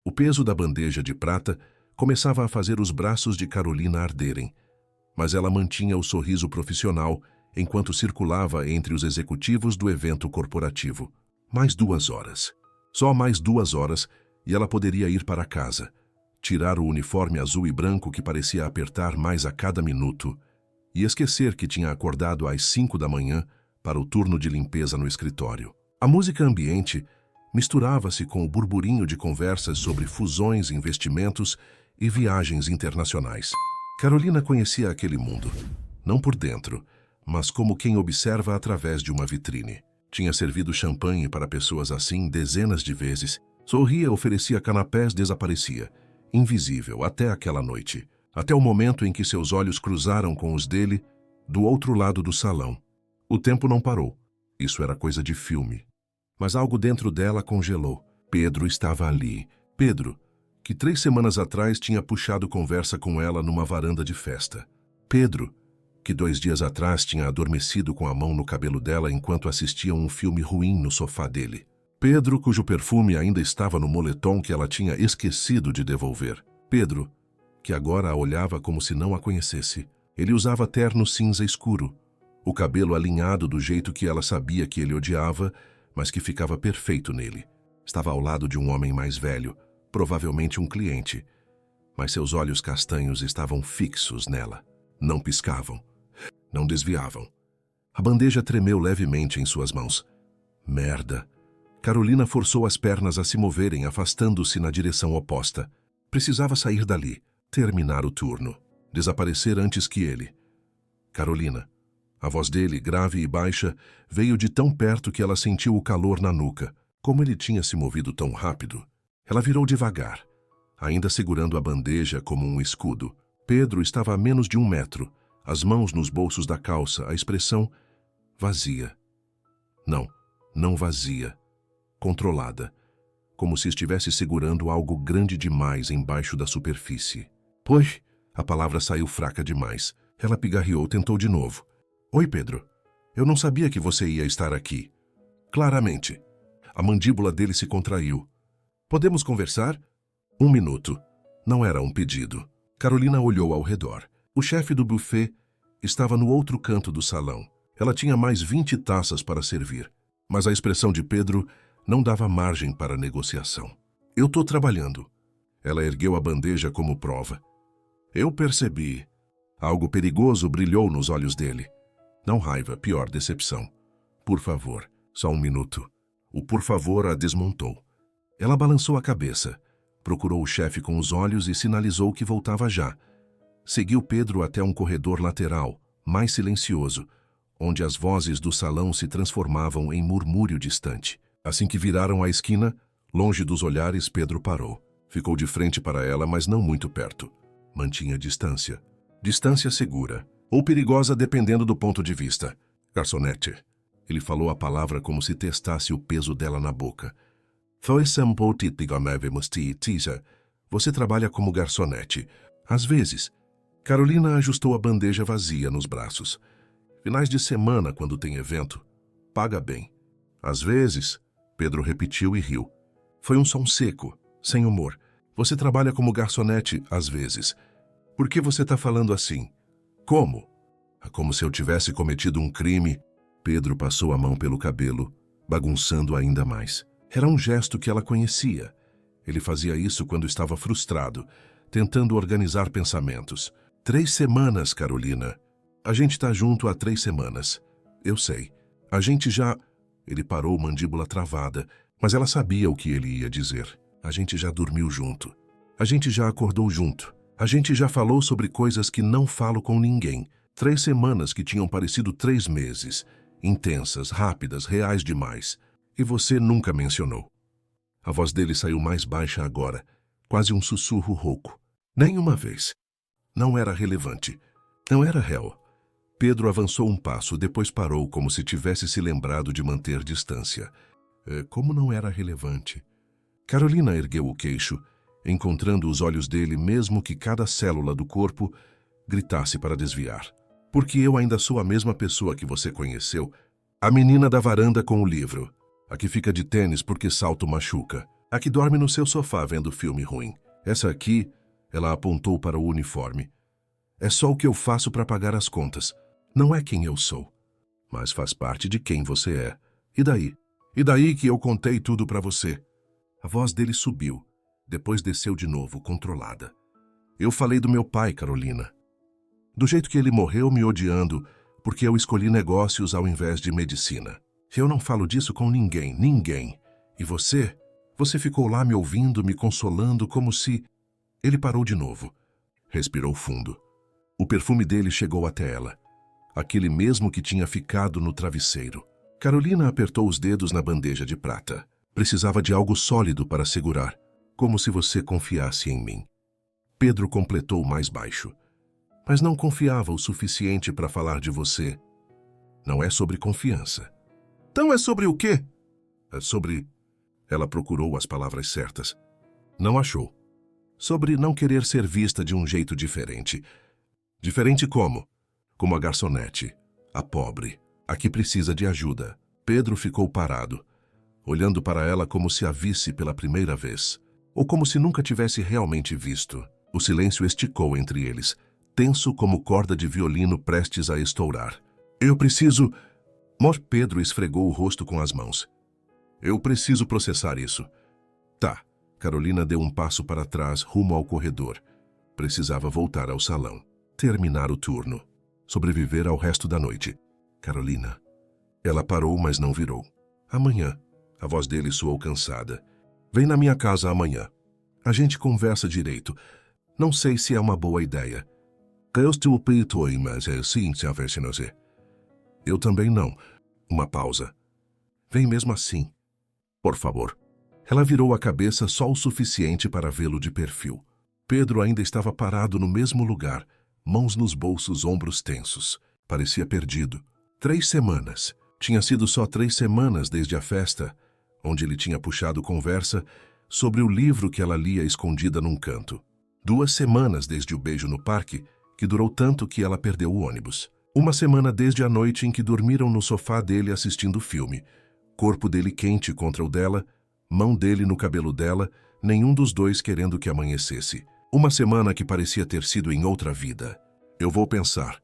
O peso da bandeja de prata começava a fazer os braços de Carolina arderem, mas ela mantinha o sorriso profissional enquanto circulava entre os executivos do evento corporativo. Mais 2 horas. Só mais 2 horas e ela poderia ir para casa, tirar o uniforme azul e branco que parecia apertar mais a cada minuto e esquecer que tinha acordado às 5 da manhã para o turno de limpeza no escritório. A música ambiente misturava-se com o burburinho de conversas sobre fusões, investimentos e viagens internacionais. Carolina conhecia aquele mundo, não por dentro, mas como quem observa através de uma vitrine. Tinha servido champanhe para pessoas assim dezenas de vezes. Sorria, oferecia canapés, desaparecia, invisível, até aquela noite. Até o momento em que seus olhos cruzaram com os dele, do outro lado do salão. O tempo não parou. Isso era coisa de filme. Mas algo dentro dela congelou. Pedro estava ali. Pedro, que 3 semanas atrás tinha puxado conversa com ela numa varanda de festa. Pedro, que 2 dias atrás tinha adormecido com a mão no cabelo dela enquanto assistiam um filme ruim no sofá dele. Pedro, cujo perfume ainda estava no moletom que ela tinha esquecido de devolver. Pedro, que agora a olhava como se não a conhecesse. Ele usava terno cinza escuro, o cabelo alinhado do jeito que ela sabia que ele odiava, mas que ficava perfeito nele. Estava ao lado de um homem mais velho, provavelmente um cliente, mas seus olhos castanhos estavam fixos nela. Não piscavam, não desviavam. A bandeja tremeu levemente em suas mãos. Merda! Carolina forçou as pernas a se moverem, afastando-se na direção oposta. Precisava sair dali, terminar o turno, desaparecer antes que ele. Carolina. A voz dele, grave e baixa, veio de tão perto que ela sentiu o calor na nuca. Como ele tinha se movido tão rápido? Ela virou devagar, ainda segurando a bandeja como um escudo. Pedro estava a menos de 1 metro, as mãos nos bolsos da calça, a expressão vazia. Não vazia. Controlada, como se estivesse segurando algo grande demais embaixo da superfície. Pois, a palavra saiu fraca demais. Ela pigarreou, tentou de novo. Oi, Pedro. Eu não sabia que você ia estar aqui. Claramente. A mandíbula dele se contraiu. Podemos conversar? 1 minuto. Não era um pedido. Carolina olhou ao redor. O chefe do buffet estava no outro canto do salão. Ela tinha mais 20 taças para servir, mas a expressão de Pedro não dava margem para negociação. Eu estou trabalhando. Ela ergueu a bandeja como prova. Eu percebi. Algo perigoso brilhou nos olhos dele. Não raiva, pior, decepção. Por favor, só 1 minuto. O por favor a desmontou. Ela balançou a cabeça, procurou o chefe com os olhos e sinalizou que voltava já. Seguiu Pedro até um corredor lateral, mais silencioso, onde as vozes do salão se transformavam em murmúrio distante. Assim que viraram a esquina, longe dos olhares, Pedro parou. Ficou de frente para ela, mas não muito perto. Mantinha distância. Distância segura, ou perigosa dependendo do ponto de vista. Garçonete. Ele falou a palavra como se testasse o peso dela na boca. Você trabalha como garçonete. Às vezes. Carolina ajustou a bandeja vazia nos braços. Finais de semana, quando tem evento. Paga bem. Às vezes, Pedro repetiu e riu. Foi um som seco, sem humor. Você trabalha como garçonete às vezes. Por que você está falando assim? Como? Como se eu tivesse cometido um crime. Pedro passou a mão pelo cabelo, bagunçando ainda mais. Era um gesto que ela conhecia. Ele fazia isso quando estava frustrado, tentando organizar pensamentos. 3 semanas, Carolina. A gente está junto há 3 semanas. Eu sei. A gente já... Ele parou, mandíbula travada, mas ela sabia o que ele ia dizer. A gente já dormiu junto. A gente já acordou junto. A gente já falou sobre coisas que não falo com ninguém. 3 semanas que tinham parecido 3 meses. Intensas, rápidas, reais demais. E você nunca mencionou. A voz dele saiu mais baixa agora, quase um sussurro rouco. Nenhuma vez. Não era relevante. Não era réu. Pedro avançou um passo, depois parou como se tivesse se lembrado de manter distância. Como não era relevante? Carolina ergueu o queixo, encontrando os olhos dele mesmo que cada célula do corpo gritasse para desviar. Porque eu ainda sou a mesma pessoa que você conheceu. A menina da varanda com o livro. A que fica de tênis porque salto machuca. A que dorme no seu sofá vendo filme ruim. Essa aqui, ela apontou para o uniforme. É só o que eu faço para pagar as contas. Não é quem eu sou, mas faz parte de quem você é. E daí? E daí que eu contei tudo para você? A voz dele subiu, depois desceu de novo, controlada. Eu falei do meu pai, Carolina. Do jeito que ele morreu me odiando, porque eu escolhi negócios ao invés de medicina. Eu não falo disso com ninguém, ninguém. E você? Você ficou lá me ouvindo, me consolando, como se... Ele parou de novo. Respirou fundo. O perfume dele chegou até ela. Aquele mesmo que tinha ficado no travesseiro. Carolina apertou os dedos na bandeja de prata. Precisava de algo sólido para segurar, como se você confiasse em mim. Pedro completou mais baixo. Mas não confiava o suficiente para falar de você. Não é sobre confiança. Então é sobre o quê? É sobre... Ela procurou as palavras certas. Não achou. Sobre não querer ser vista de um jeito diferente. Diferente como? Como a garçonete, a pobre, a que precisa de ajuda. Pedro ficou parado, olhando para ela como se a visse pela primeira vez, ou como se nunca tivesse realmente visto. O silêncio esticou entre eles, tenso como corda de violino prestes a estourar. Eu preciso... Pedro esfregou o rosto com as mãos. Eu preciso processar isso. Tá. Carolina deu um passo para trás, rumo ao corredor. Precisava voltar ao salão. Terminar o turno. Sobreviver ao resto da noite. Carolina. Ela parou, mas não virou. Amanhã. A voz dele soou cansada. Vem na minha casa amanhã. A gente conversa direito. Não sei se é uma boa ideia. Eu também não. Uma pausa. Vem mesmo assim. Por favor. Ela virou a cabeça só o suficiente para vê-lo de perfil. Pedro ainda estava parado no mesmo lugar, mãos nos bolsos, ombros tensos. Parecia perdido. 3 semanas. Tinha sido só 3 semanas desde a festa, onde ele tinha puxado conversa sobre o livro que ela lia escondida num canto. 2 semanas desde o beijo no parque, que durou tanto que ela perdeu o ônibus. 1 semana desde a noite em que dormiram no sofá dele assistindo filme. Corpo dele quente contra o dela, mão dele no cabelo dela, nenhum dos dois querendo que amanhecesse. 1 semana que parecia ter sido em outra vida. Eu vou pensar.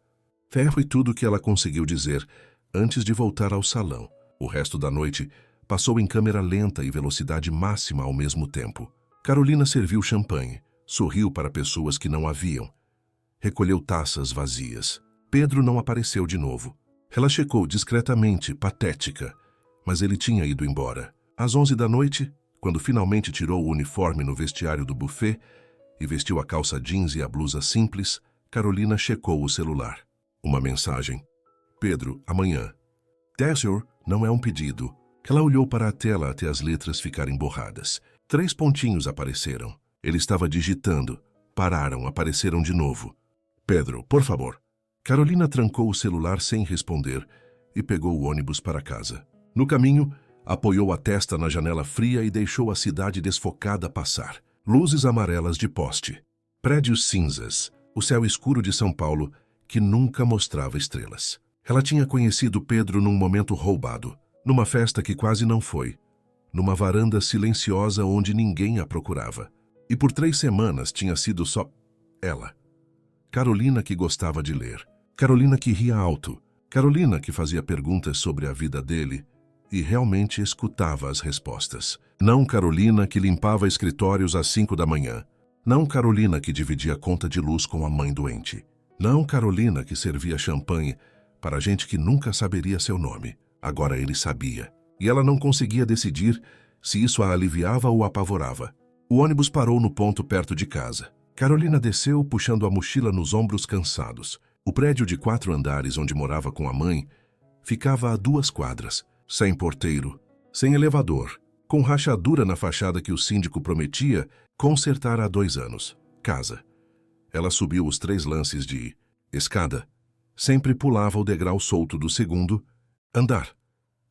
Foi tudo que ela conseguiu dizer antes de voltar ao salão. O resto da noite passou em câmera lenta e velocidade máxima ao mesmo tempo. Carolina serviu champanhe, sorriu para pessoas que não haviam. Recolheu taças vazias. Pedro não apareceu de novo. Ela checou discretamente, patética, mas ele tinha ido embora. Às 11 da noite, quando finalmente tirou o uniforme no vestiário do buffet e vestiu a calça jeans e a blusa simples, Carolina checou o celular. Uma mensagem. Pedro, amanhã. Descer não é um pedido. Ela olhou para a tela até as letras ficarem borradas. 3 pontinhos apareceram. Ele estava digitando. Pararam, apareceram de novo. Pedro, por favor. Carolina trancou o celular sem responder e pegou o ônibus para casa. No caminho, apoiou a testa na janela fria e deixou a cidade desfocada passar. Luzes amarelas de poste. Prédios cinzas. O céu escuro de São Paulo, que nunca mostrava estrelas. Ela tinha conhecido Pedro num momento roubado, numa festa que quase não foi, numa varanda silenciosa onde ninguém a procurava. E por 3 semanas tinha sido só ela. Carolina que gostava de ler. Carolina que ria alto. Carolina que fazia perguntas sobre a vida dele e realmente escutava as respostas. Não Carolina que limpava escritórios às 5 da manhã. Não Carolina que dividia conta de luz com a mãe doente. Não Carolina que servia champanhe para gente que nunca saberia seu nome. Agora ele sabia. E ela não conseguia decidir se isso a aliviava ou apavorava. O ônibus parou no ponto perto de casa. Carolina desceu, puxando a mochila nos ombros cansados. O prédio de 4 andares onde morava com a mãe ficava a 2 quadras, sem porteiro, sem elevador, com rachadura na fachada que o síndico prometia consertar há 2 anos. Casa. Ela subiu os 3 lances de escada, sempre pulava o degrau solto do 2º andar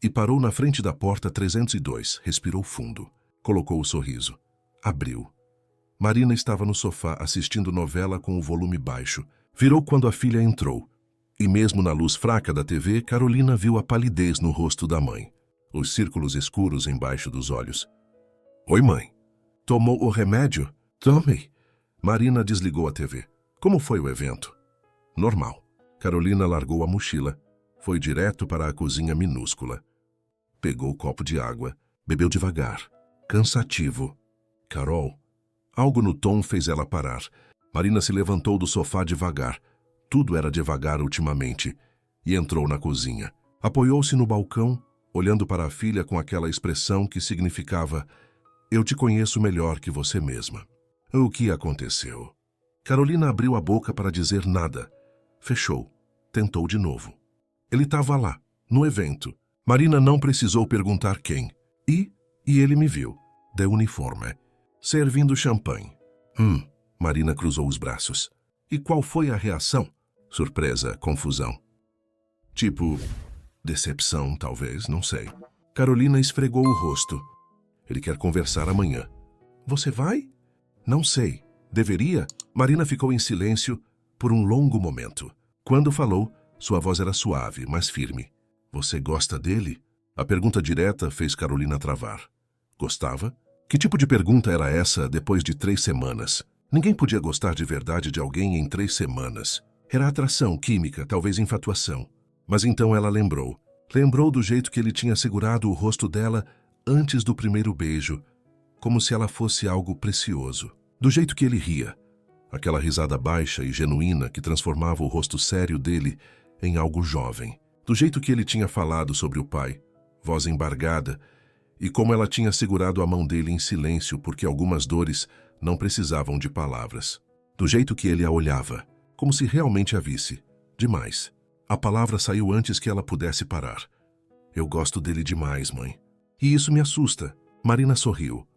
e parou na frente da porta 302, respirou fundo, colocou o sorriso, abriu. Marina estava no sofá assistindo novela com o volume baixo. Virou quando a filha entrou. E mesmo na luz fraca da TV, Carolina viu a palidez no rosto da mãe. Os círculos escuros embaixo dos olhos. Oi, mãe. Tomou o remédio? Tomei. Marina desligou a TV. Como foi o evento? Normal. Carolina largou a mochila. Foi direto para a cozinha minúscula. Pegou o copo de água. Bebeu devagar. Cansativo. Carol. Algo no tom fez ela parar. Marina se levantou do sofá devagar. Tudo era devagar ultimamente. E entrou na cozinha. Apoiou-se no balcão, olhando para a filha com aquela expressão que significava: eu te conheço melhor que você mesma. O que aconteceu? Carolina abriu a boca para dizer nada. Fechou. Tentou de novo. Ele estava lá, no evento. Marina não precisou perguntar quem. E ele me viu, de uniforme, servindo champanhe. Marina cruzou os braços. E qual foi a reação? Surpresa, confusão. Tipo, decepção, talvez, não sei. Carolina esfregou o rosto. Ele quer conversar amanhã. Você vai? Não sei. Deveria? Marina ficou em silêncio por um longo momento. Quando falou, sua voz era suave, mas firme. Você gosta dele? A pergunta direta fez Carolina travar. Gostava? Que tipo de pergunta era essa depois de 3 semanas? Ninguém podia gostar de verdade de alguém em 3 semanas. Era atração, química, talvez infatuação. Mas então ela lembrou. Lembrou do jeito que ele tinha segurado o rosto dela antes do primeiro beijo, como se ela fosse algo precioso. Do jeito que ele ria. Aquela risada baixa e genuína que transformava o rosto sério dele em algo jovem. Do jeito que ele tinha falado sobre o pai, voz embargada, e como ela tinha segurado a mão dele em silêncio porque algumas dores não precisavam de palavras. Do jeito que ele a olhava, como se realmente a visse. Demais. A palavra saiu antes que ela pudesse parar. Eu gosto dele demais, mãe. E isso me assusta. Marina sorriu.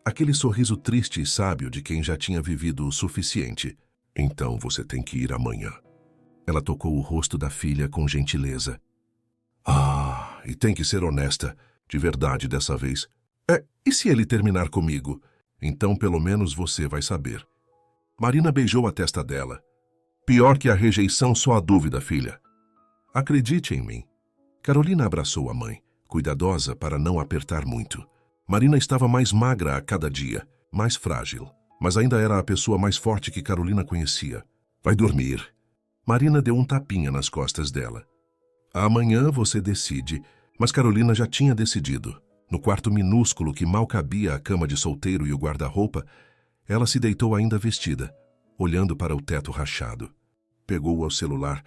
Aquele sorriso triste e sábio de quem já tinha vivido o suficiente. Então você tem que ir amanhã. Ela tocou o rosto da filha com gentileza. E tem que ser honesta, de verdade dessa vez. E se ele terminar comigo? Então pelo menos você vai saber. Marina beijou a testa dela. Pior que a rejeição, só a dúvida, filha. Acredite em mim. Carolina abraçou a mãe, cuidadosa para não apertar muito. Marina estava mais magra a cada dia, mais frágil, mas ainda era a pessoa mais forte que Carolina conhecia. Vai dormir. Marina deu um tapinha nas costas dela. Amanhã você decide, mas Carolina já tinha decidido. No quarto minúsculo que mal cabia a cama de solteiro e o guarda-roupa, ela se deitou ainda vestida, olhando para o teto rachado. Pegou o celular,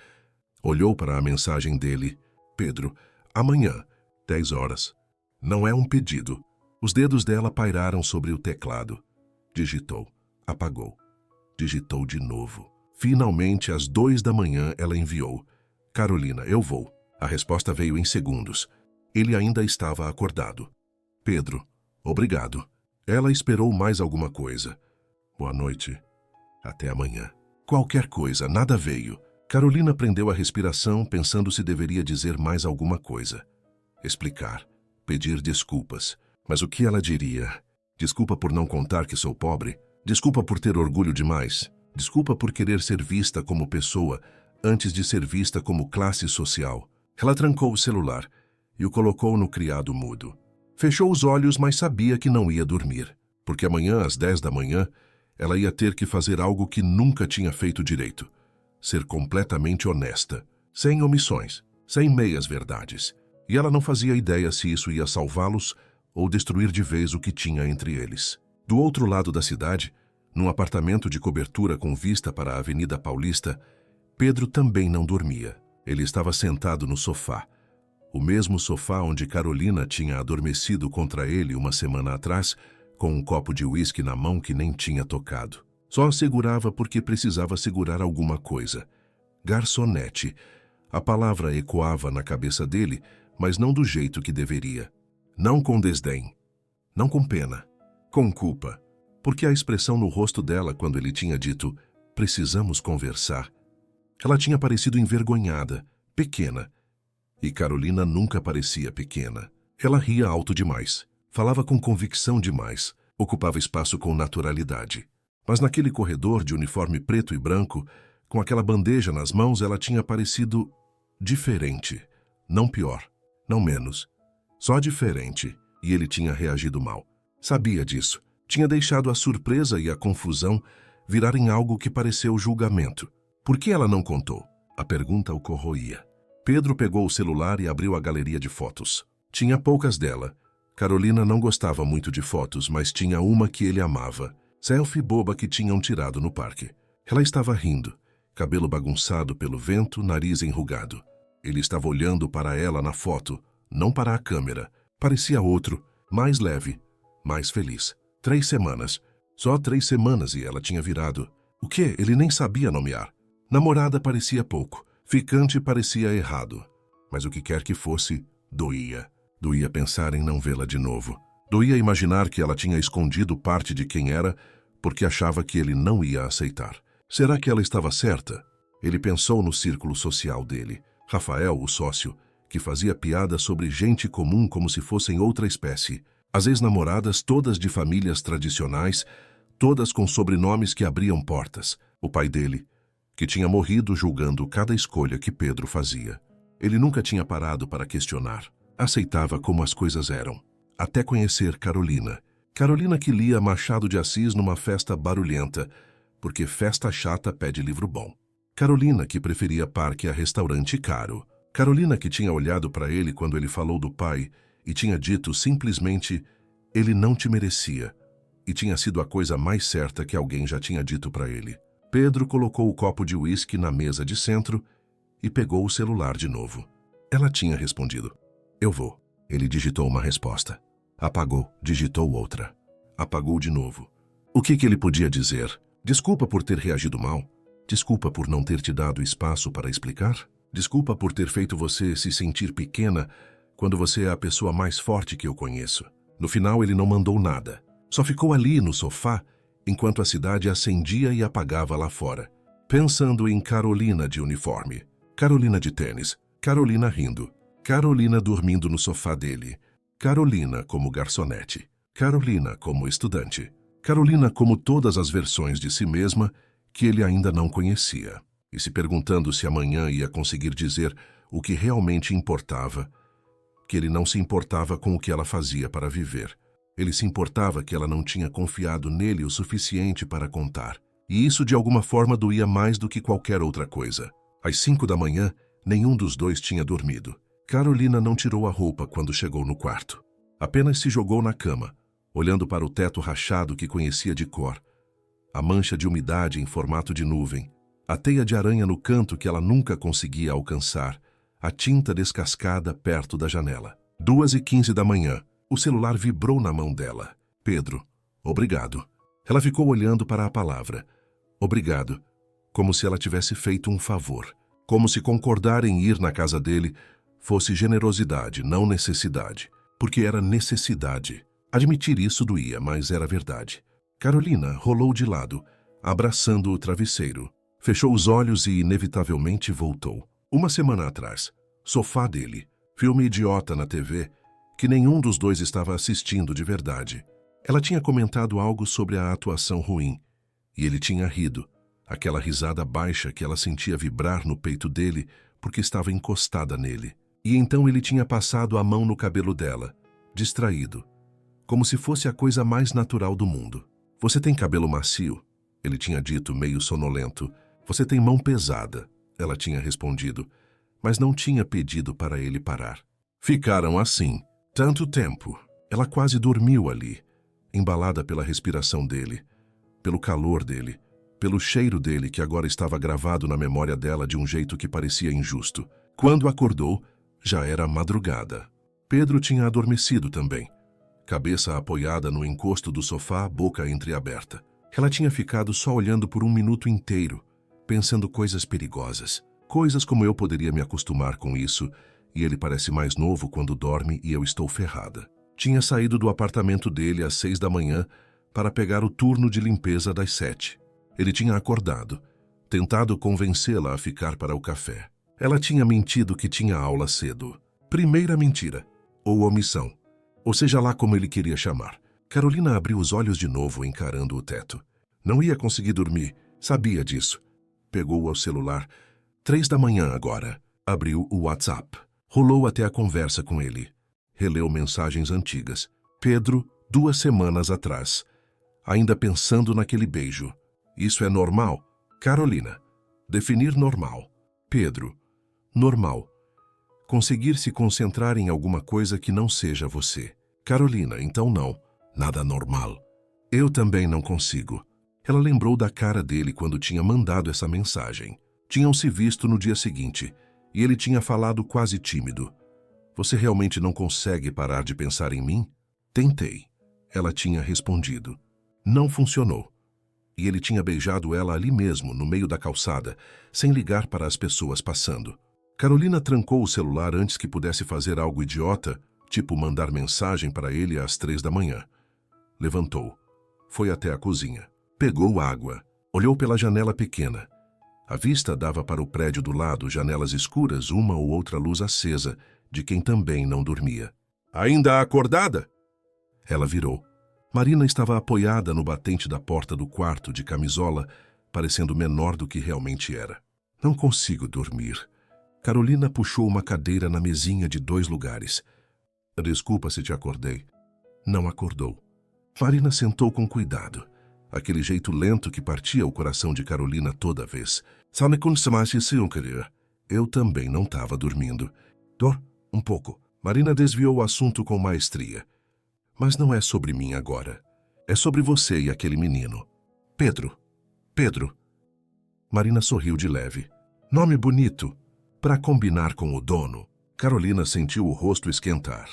olhou para a mensagem dele. Pedro, amanhã, 10 horas. Não é um pedido. Os dedos dela pairaram sobre o teclado. Digitou. Apagou. Digitou de novo. Finalmente, às 2 da manhã, ela enviou. Carolina, eu vou. A resposta veio em segundos. Ele ainda estava acordado. Pedro, obrigado. Ela esperou mais alguma coisa. Boa noite. Até amanhã. Qualquer coisa, nada veio. Carolina prendeu a respiração, pensando se deveria dizer mais alguma coisa. Explicar. Pedir desculpas. Mas o que ela diria? Desculpa por não contar que sou pobre? Desculpa por ter orgulho demais? Desculpa por querer ser vista como pessoa antes de ser vista como classe social? Ela trancou o celular e o colocou no criado mudo. Fechou os olhos, mas sabia que não ia dormir, porque amanhã, às 10 da manhã, ela ia ter que fazer algo que nunca tinha feito direito. Ser completamente honesta, sem omissões, sem meias-verdades. E ela não fazia ideia se isso ia salvá-los ou destruir de vez o que tinha entre eles. Do outro lado da cidade, num apartamento de cobertura com vista para a Avenida Paulista, Pedro também não dormia. Ele estava sentado no sofá. O mesmo sofá onde Carolina tinha adormecido contra ele uma semana atrás, com um copo de uísque na mão que nem tinha tocado. Só segurava porque precisava segurar alguma coisa. Garçonete. A palavra ecoava na cabeça dele, mas não do jeito que deveria. Não com desdém. Não com pena. Com culpa. Porque a expressão no rosto dela quando ele tinha dito "precisamos conversar", ela tinha parecido envergonhada, pequena. E Carolina nunca parecia pequena. Ela ria alto demais. Falava com convicção demais. Ocupava espaço com naturalidade. Mas naquele corredor de uniforme preto e branco, com aquela bandeja nas mãos, ela tinha parecido diferente. Não pior, não menos. Só diferente. E ele tinha reagido mal. Sabia disso. Tinha deixado a surpresa e a confusão virarem algo que pareceu julgamento. Por que ela não contou? A pergunta o corroía. Pedro pegou o celular e abriu a galeria de fotos. Tinha poucas dela. Carolina não gostava muito de fotos, mas tinha uma que ele amava. Selfie boba que tinham tirado no parque. Ela estava rindo, cabelo bagunçado pelo vento, nariz enrugado. Ele estava olhando para ela na foto, não para a câmera. Parecia outro, mais leve, mais feliz. 3 semanas. Só 3 semanas e ela tinha virado. O quê? Ele nem sabia nomear. Namorada parecia pouco. Ficante parecia errado. Mas o que quer que fosse, doía. Doía pensar em não vê-la de novo. Doía imaginar que ela tinha escondido parte de quem era porque achava que ele não ia aceitar. Será que ela estava certa? Ele pensou no círculo social dele. Rafael, o sócio, que fazia piada sobre gente comum como se fossem outra espécie. As ex-namoradas, todas de famílias tradicionais, todas com sobrenomes que abriam portas. O pai dele, que tinha morrido julgando cada escolha que Pedro fazia. Ele nunca tinha parado para questionar. Aceitava como as coisas eram. Até conhecer Carolina. Carolina que lia Machado de Assis numa festa barulhenta, porque festa chata pede livro bom. Carolina que preferia parque a restaurante caro. Carolina que tinha olhado para ele quando ele falou do pai e tinha dito simplesmente, ele não te merecia. E tinha sido a coisa mais certa que alguém já tinha dito para ele. Pedro colocou o copo de uísque na mesa de centro e pegou o celular de novo. Ela tinha respondido. Eu vou. Ele digitou uma resposta. Apagou, digitou outra. Apagou de novo. O que ele podia dizer? Desculpa por ter reagido mal. Desculpa por não ter te dado espaço para explicar. Desculpa por ter feito você se sentir pequena quando você é a pessoa mais forte que eu conheço. No final ele não mandou nada. Só ficou ali no sofá enquanto a cidade acendia e apagava lá fora, pensando em Carolina de uniforme, Carolina de tênis, Carolina rindo, Carolina dormindo no sofá dele, Carolina como garçonete, Carolina como estudante, Carolina como todas as versões de si mesma que ele ainda não conhecia, e se perguntando se amanhã ia conseguir dizer o que realmente importava, que ele não se importava com o que ela fazia para viver. Ele se importava que ela não tinha confiado nele o suficiente para contar. E isso de alguma forma doía mais do que qualquer outra coisa. Às 5 da manhã, nenhum dos dois tinha dormido. Carolina não tirou a roupa quando chegou no quarto. Apenas se jogou na cama, olhando para o teto rachado que conhecia de cor. A mancha de umidade em formato de nuvem. A teia de aranha no canto que ela nunca conseguia alcançar. A tinta descascada perto da janela. 2h15 da manhã. O celular vibrou na mão dela. Pedro, obrigado. Ela ficou olhando para a palavra. Obrigado. Como se ela tivesse feito um favor. Como se concordar em ir na casa dele fosse generosidade, não necessidade. Porque era necessidade. Admitir isso doía, mas era verdade. Carolina rolou de lado, abraçando o travesseiro. Fechou os olhos e inevitavelmente voltou. 1 semana atrás. Sofá dele. Filme idiota na TV que nenhum dos dois estava assistindo de verdade. Ela tinha comentado algo sobre a atuação ruim, e ele tinha rido, aquela risada baixa que ela sentia vibrar no peito dele porque estava encostada nele. E então ele tinha passado a mão no cabelo dela, distraído, como se fosse a coisa mais natural do mundo. Você tem cabelo macio? Ele tinha dito, meio sonolento. Você tem mão pesada, ela tinha respondido, mas não tinha pedido para ele parar. Ficaram assim. Tanto tempo. Ela quase dormiu ali, embalada pela respiração dele, pelo calor dele, pelo cheiro dele que agora estava gravado na memória dela de um jeito que parecia injusto. Quando acordou, já era madrugada. Pedro tinha adormecido também, cabeça apoiada no encosto do sofá, boca entreaberta. Ela tinha ficado só olhando por 1 minuto inteiro, pensando coisas perigosas. Coisas como eu poderia me acostumar com isso, e ele parece mais novo quando dorme e eu estou ferrada. Tinha saído do apartamento dele às 6 da manhã para pegar o turno de limpeza das 7. Ele tinha acordado, tentado convencê-la a ficar para o café. Ela tinha mentido que tinha aula cedo. Primeira mentira, ou omissão, ou seja lá como ele queria chamar. Carolina abriu os olhos de novo encarando o teto. Não ia conseguir dormir, sabia disso. Pegou o celular. 3 da manhã agora. Abriu o WhatsApp. Rolou até a conversa com ele. Releu mensagens antigas. Pedro, 2 semanas atrás. ainda pensando naquele beijo. Isso é normal? Carolina. Definir normal. Pedro. Normal. Conseguir se concentrar em alguma coisa que não seja você. Carolina, então não. Nada normal. Eu também não consigo. Ela lembrou da cara dele quando tinha mandado essa mensagem. Tinham se visto no dia seguinte, e ele tinha falado quase tímido. Você realmente não consegue parar de pensar em mim? Tentei. Ela tinha respondido. Não funcionou. E ele tinha beijado ela ali mesmo, no meio da calçada, sem ligar para as pessoas passando. Carolina trancou o celular antes que pudesse fazer algo idiota, tipo mandar mensagem para ele às 3 da manhã. Levantou. Foi até a cozinha. Pegou água. Olhou pela janela pequena. A vista dava para o prédio do lado, janelas escuras, uma ou outra luz acesa, de quem também não dormia. Ainda acordada? Ela virou. Marina estava apoiada no batente da porta do quarto, de camisola, parecendo menor do que realmente era. Não consigo dormir. Carolina puxou uma cadeira na mesinha de 2 lugares. Desculpa se te acordei. Não acordou. Marina sentou com cuidado. Aquele jeito lento que partia o coração de Carolina toda vez. Sabe quando se mais querer? Eu também não estava dormindo. Dor? Um pouco. Marina desviou o assunto com maestria. Mas não é sobre mim agora. É sobre você e aquele menino. Pedro. Pedro. Marina sorriu de leve. Nome bonito. Para combinar com o dono. Carolina sentiu o rosto esquentar.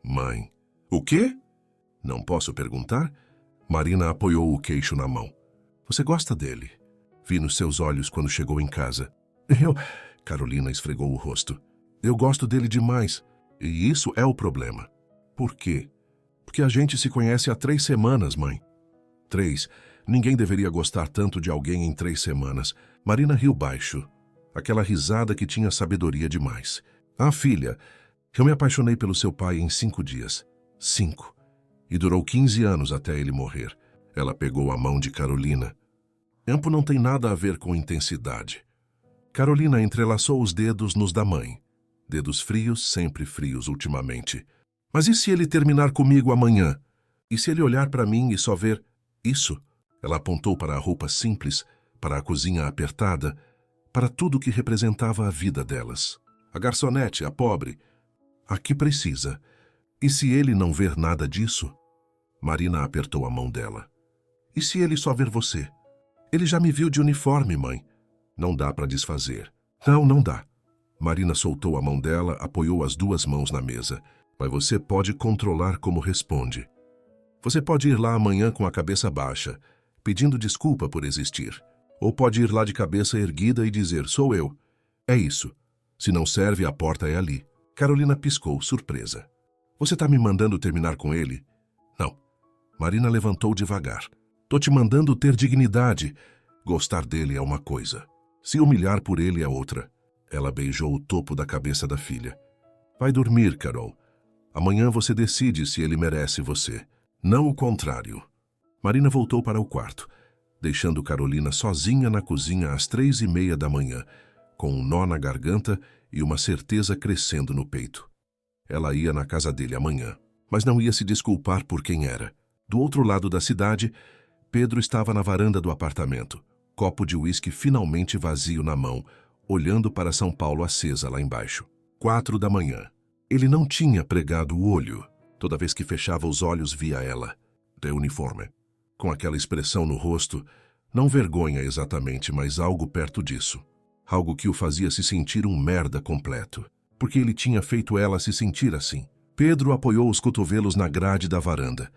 Mãe. O quê? Não posso perguntar? Marina apoiou o queixo na mão. Você gosta dele? Vi nos seus olhos quando chegou em casa. Carolina esfregou o rosto. Eu gosto dele demais. E isso é o problema. Por quê? Porque a gente se conhece há 3 semanas, mãe. 3. Ninguém deveria gostar tanto de alguém em 3 semanas. Marina riu baixo. Aquela risada que tinha sabedoria demais. Ah, filha, eu me apaixonei pelo seu pai em 5 dias. 5. E durou 15 anos até ele morrer. Ela pegou a mão de Carolina. Tempo não tem nada a ver com intensidade. Carolina entrelaçou os dedos nos da mãe. Dedos frios, sempre frios ultimamente. Mas e se ele terminar comigo amanhã? E se ele olhar para mim e só ver isso? Ela apontou para a roupa simples, para a cozinha apertada, para tudo que representava a vida delas. A garçonete, a pobre. A que precisa. E se ele não ver nada disso? Marina apertou a mão dela. E se ele só ver você? Ele já me viu de uniforme, mãe. Não dá para desfazer. Não, não dá. Marina soltou a mão dela, apoiou as 2 mãos na mesa. Mas você pode controlar como responde. Você pode ir lá amanhã com a cabeça baixa, pedindo desculpa por existir. Ou pode ir lá de cabeça erguida e dizer, sou eu. É isso. Se não serve, a porta é ali. Carolina piscou, surpresa. Você tá me mandando terminar com ele? Não. Marina levantou devagar. Tô te mandando ter dignidade. Gostar dele é uma coisa. Se humilhar por ele é outra. Ela beijou o topo da cabeça da filha. Vai dormir, Carol. Amanhã você decide se ele merece você. Não o contrário. Marina voltou para o quarto, deixando Carolina sozinha na cozinha às 3:30 da manhã, com um nó na garganta e uma certeza crescendo no peito. Ela ia na casa dele amanhã, mas não ia se desculpar por quem era. Do outro lado da cidade, Pedro estava na varanda do apartamento, copo de uísque finalmente vazio na mão, olhando para São Paulo acesa lá embaixo. 4 da manhã. Ele não tinha pregado o olho. Toda vez que fechava os olhos via ela, de uniforme. Com aquela expressão no rosto, não vergonha exatamente, mas algo perto disso. Algo que o fazia se sentir um merda completo. Porque ele tinha feito ela se sentir assim. Pedro apoiou os cotovelos na grade da varanda,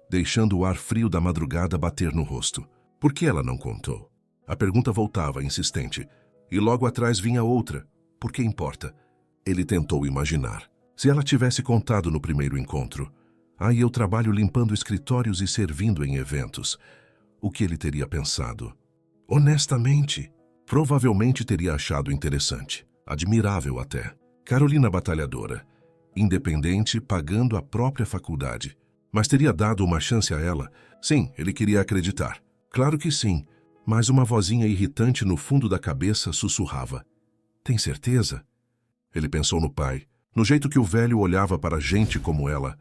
deixando o ar frio da madrugada bater no rosto. Por que ela não contou? A pergunta voltava, insistente. E logo atrás vinha outra. Por que importa? Ele tentou imaginar. Se ela tivesse contado no primeiro encontro, aí eu trabalho limpando escritórios e servindo em eventos, o que ele teria pensado? Honestamente, provavelmente teria achado interessante, admirável até. Carolina batalhadora, independente, pagando a própria faculdade. Mas teria dado uma chance a ela? Sim, ele queria acreditar. Claro que sim, mas uma vozinha irritante no fundo da cabeça sussurrava. Tem certeza? Ele pensou no pai. No jeito que o velho olhava para gente como ela.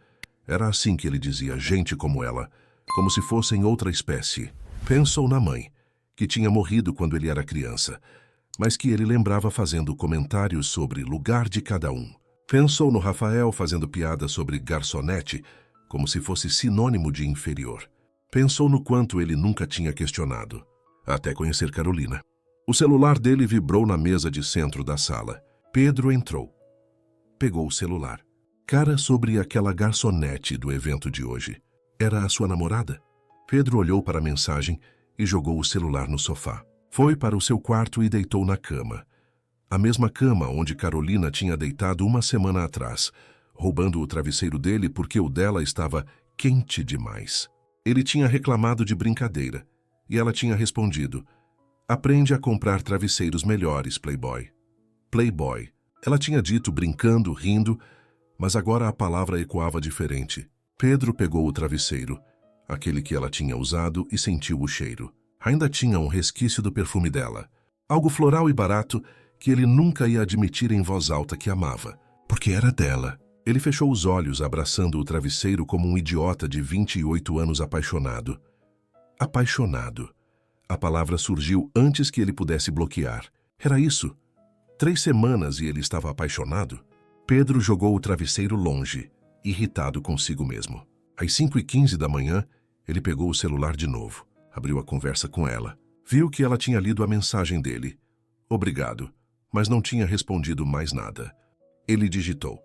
Era assim que ele dizia, gente como ela. como se fossem outra espécie. Pensou na mãe, que tinha morrido quando ele era criança, mas que ele lembrava fazendo comentários sobre lugar de cada um. Pensou no Rafael fazendo piada sobre garçonete, como se fosse sinônimo de inferior. Pensou no quanto ele nunca tinha questionado, até conhecer Carolina. O celular dele vibrou na mesa de centro da sala. Pedro entrou. Pegou o celular. Cara sobre aquela garçonete do evento de hoje. Era a sua namorada? Pedro olhou para a mensagem e jogou o celular no sofá. Foi para o seu quarto e deitou na cama. A mesma cama onde Carolina tinha deitado uma semana atrás, roubando o travesseiro dele porque o dela estava quente demais. Ele tinha reclamado de brincadeira, e ela tinha respondido: "Aprende a comprar travesseiros melhores, Playboy." Playboy. Ela tinha dito brincando, rindo, mas agora a palavra ecoava diferente. Pedro pegou o travesseiro, aquele que ela tinha usado, e sentiu o cheiro. Ainda tinha um resquício do perfume dela. Algo floral e barato que ele nunca ia admitir em voz alta que amava, porque era dela. Ele fechou os olhos, abraçando o travesseiro como um idiota de 28 anos apaixonado. Apaixonado. A palavra surgiu antes que ele pudesse bloquear. Era isso. 3 semanas e ele estava apaixonado? Pedro jogou o travesseiro longe, irritado consigo mesmo. Às 5h15 da manhã, ele pegou o celular de novo. Abriu a conversa com ela. Viu que ela tinha lido a mensagem dele. Obrigado, mas não tinha respondido mais nada. Ele digitou: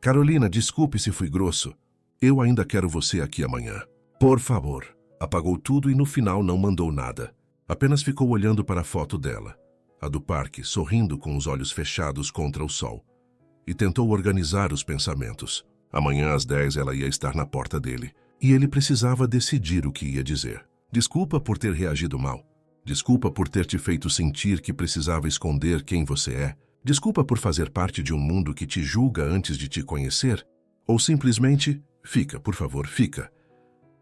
"Carolina, desculpe se fui grosso. Eu ainda quero você aqui amanhã. Por favor." Apagou tudo e no final não mandou nada. Apenas ficou olhando para a foto dela, a do parque, sorrindo com os olhos fechados contra o sol. E tentou organizar os pensamentos. Amanhã às 10 ela ia estar na porta dele. E ele precisava decidir o que ia dizer. Desculpa por ter reagido mal. Desculpa por ter te feito sentir que precisava esconder quem você é. Desculpa por fazer parte de um mundo que te julga antes de te conhecer. Ou simplesmente, fica, por favor, fica.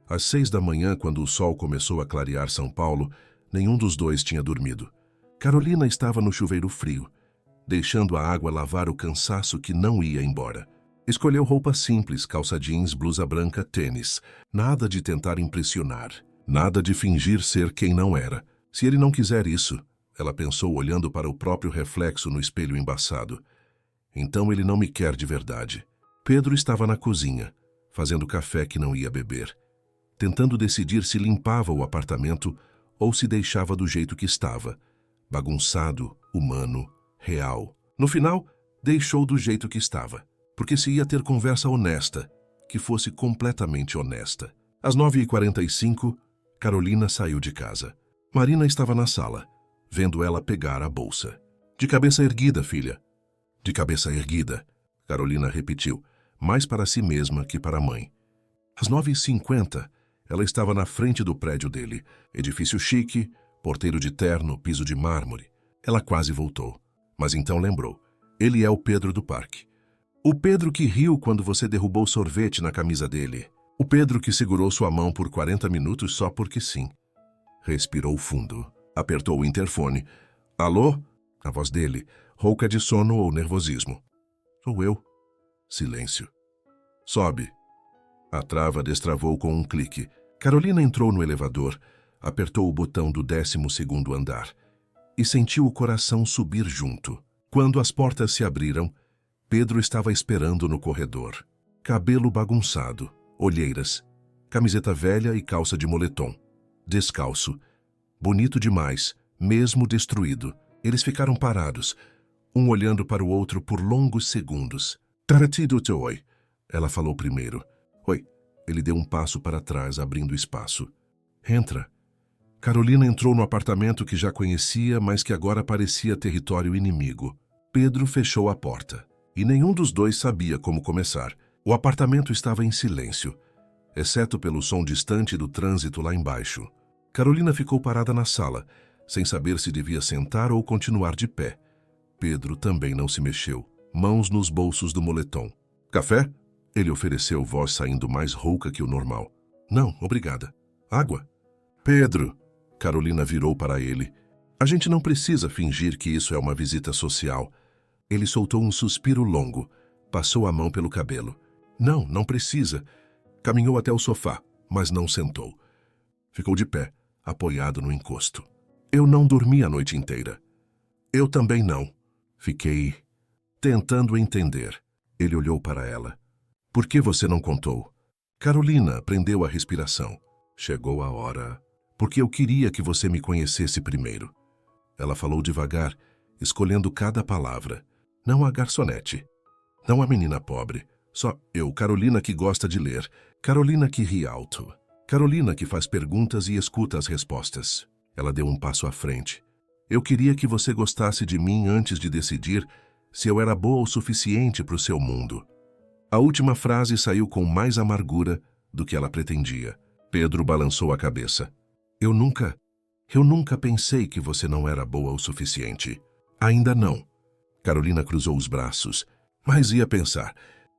Às 6 da manhã, quando o sol começou a clarear São Paulo, nenhum dos dois tinha dormido. Carolina estava no chuveiro frio, deixando a água lavar o cansaço que não ia embora. Escolheu roupa simples, calça jeans, blusa branca, tênis. Nada de tentar impressionar. Nada de fingir ser quem não era. Se ele não quiser isso, ela pensou olhando para o próprio reflexo no espelho embaçado. Então ele não me quer de verdade. Pedro estava na cozinha, fazendo café que não ia beber, tentando decidir se limpava o apartamento ou se deixava do jeito que estava, bagunçado, humano, real. No final, deixou do jeito que estava, porque se ia ter conversa honesta, que fosse completamente honesta. Às 9h45, Carolina saiu de casa. Marina estava na sala, vendo ela pegar a bolsa. "De cabeça erguida, filha." "De cabeça erguida," Carolina repetiu, mais para si mesma que para a mãe. Às 9h50, ela estava na frente do prédio dele. Edifício chique, porteiro de terno, piso de mármore. Ela quase voltou, mas então lembrou. Ele é o Pedro do parque. O Pedro que riu quando você derrubou sorvete na camisa dele. O Pedro que segurou sua mão por 40 minutos só porque sim. Respirou fundo. Apertou o interfone. "Alô?" A voz dele, rouca de sono ou nervosismo. "Sou eu." Silêncio. "Sobe." A trava destravou com um clique. Carolina entrou no elevador, apertou o botão do 12º andar e sentiu o coração subir junto. Quando as portas se abriram, Pedro estava esperando no corredor. Cabelo bagunçado, olheiras, camiseta velha e calça de moletom. Descalço. Bonito demais, mesmo destruído. Eles ficaram parados, um olhando para o outro por longos segundos. "Taratido toi." Ela falou primeiro. "Oi." Ele deu um passo para trás, abrindo espaço. "Entra." Carolina entrou no apartamento que já conhecia, mas que agora parecia território inimigo. Pedro fechou a porta. E nenhum dos dois sabia como começar. O apartamento estava em silêncio, exceto pelo som distante do trânsito lá embaixo. Carolina ficou parada na sala, sem saber se devia sentar ou continuar de pé. Pedro também não se mexeu, mãos nos bolsos do moletom. "Café?" Ele ofereceu, voz saindo mais rouca que o normal. "Não, obrigada." "Água?" "Pedro." Carolina virou para ele. "A gente não precisa fingir que isso é uma visita social." Ele soltou um suspiro longo, passou a mão pelo cabelo. "Não, não precisa." Caminhou até o sofá, mas não sentou. Ficou de pé, apoiado no encosto. Eu não dormi a noite inteira. Eu também não. Fiquei tentando entender. Ele olhou para ela. Por que você não contou? Carolina prendeu a respiração. Chegou a hora. Porque eu queria que você me conhecesse primeiro. Ela falou devagar, escolhendo cada palavra. Não a garçonete. Não a menina pobre. Só eu, Carolina que gosta de ler. Carolina que ri alto. Carolina que faz perguntas e escuta as respostas. Ela deu um passo à frente. Eu queria que você gostasse de mim antes de decidir se eu era boa o suficiente para o seu mundo. A última frase saiu com mais amargura do que ela pretendia. Pedro balançou a cabeça. Eu nunca pensei que você não era boa o suficiente. Ainda não. Carolina cruzou os braços. Mas ia pensar.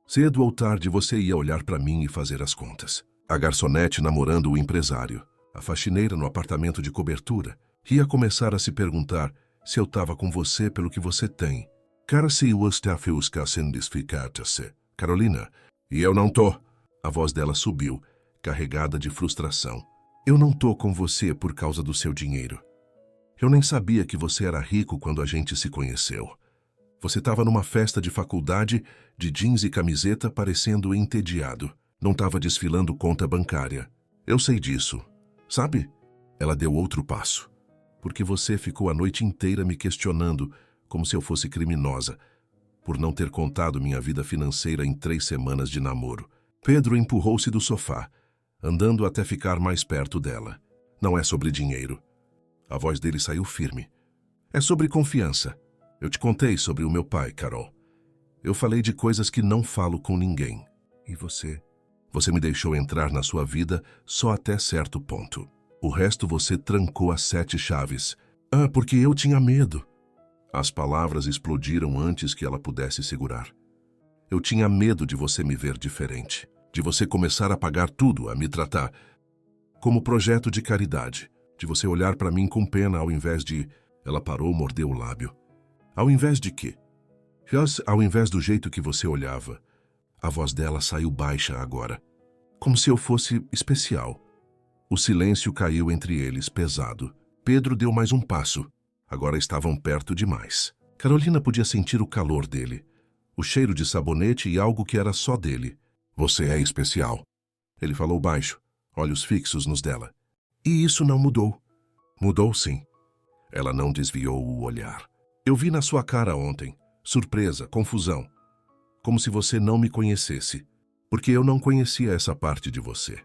Cedo ou tarde você ia olhar para mim e fazer as contas. A garçonete namorando o empresário. A faxineira no apartamento de cobertura. Ia começar a se perguntar se eu estava com você pelo que você tem. Cara, se você está sendo desficata-se. Carolina, e eu não tô. A voz dela subiu, carregada de frustração. Eu não tô com você por causa do seu dinheiro. Eu nem sabia que você era rico quando a gente se conheceu. Você estava numa festa de faculdade, de jeans e camiseta, parecendo entediado. Não estava desfilando conta bancária. Eu sei disso. Sabe? Ela deu outro passo. Porque você ficou a noite inteira me questionando como se eu fosse criminosa, por não ter contado minha vida financeira em 3 semanas de namoro. Pedro empurrou-se do sofá, andando até ficar mais perto dela. Não é sobre dinheiro. A voz dele saiu firme. É sobre confiança. Eu te contei sobre o meu pai, Carol. Eu falei de coisas que não falo com ninguém. E você? Você me deixou entrar na sua vida só até certo ponto. O resto você trancou as 7 chaves. Ah, porque eu tinha medo. As palavras explodiram antes que ela pudesse segurar. Eu tinha medo de você me ver diferente, de você começar a pagar tudo, a me tratar como projeto de caridade, de você olhar para mim com pena ao invés de... Ela parou, mordeu o lábio. Ao invés de quê? Ao invés do jeito que você olhava. A voz dela saiu baixa agora, como se eu fosse especial. O silêncio caiu entre eles, pesado. Pedro deu mais um passo. Agora estavam perto demais. Carolina podia sentir o calor dele, o cheiro de sabonete e algo que era só dele. Você é especial. Ele falou baixo, olhos fixos nos dela. E isso não mudou. Mudou sim. Ela não desviou o olhar. Eu vi na sua cara ontem, surpresa, confusão. Como se você não me conhecesse, porque eu não conhecia essa parte de você.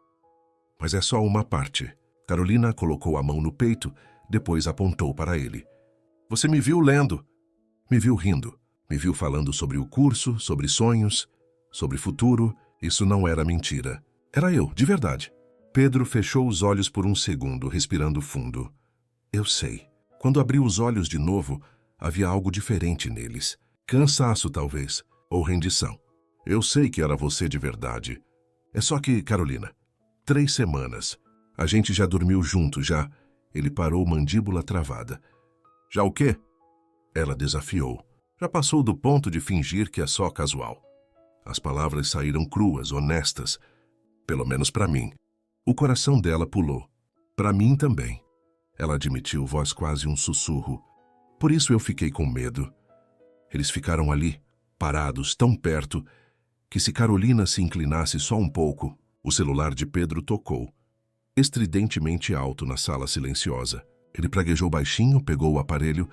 Mas é só uma parte. Carolina colocou a mão no peito, depois apontou para ele. Você me viu lendo, me viu rindo, me viu falando sobre o curso, sobre sonhos, sobre futuro. Isso não era mentira. Era eu, de verdade. Pedro fechou os olhos por um segundo, respirando fundo. Eu sei. Quando abriu os olhos de novo, havia algo diferente neles. Cansaço, talvez, ou rendição. Eu sei que era você de verdade. É só que, Carolina, 3 semanas. A gente já dormiu junto, já. Ele parou, mandíbula travada. Já o quê? Ela desafiou. Já passou do ponto de fingir que é só casual. As palavras saíram cruas, honestas. Pelo menos para mim. O coração dela pulou. Para mim também. Ela admitiu, voz quase um sussurro. Por isso eu fiquei com medo. Eles ficaram ali, parados, tão perto, que se Carolina se inclinasse só um pouco, o celular de Pedro tocou, estridentemente alto na sala silenciosa. Ele praguejou baixinho, pegou o aparelho.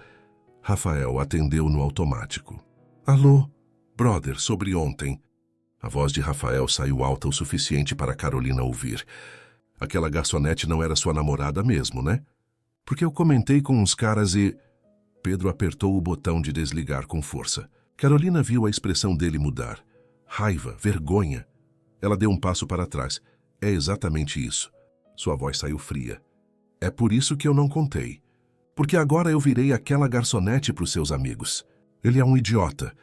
Rafael atendeu no automático. Alô, brother, sobre ontem. A voz de Rafael saiu alta o suficiente para Carolina ouvir. Aquela garçonete não era sua namorada mesmo, né? Porque eu comentei com uns caras e... Pedro apertou o botão de desligar com força. Carolina viu a expressão dele mudar. Raiva, vergonha. Ela deu um passo para trás. É exatamente isso. Sua voz saiu fria. É por isso que eu não contei. Porque agora eu virei aquela garçonete para os seus amigos. Ele é um idiota.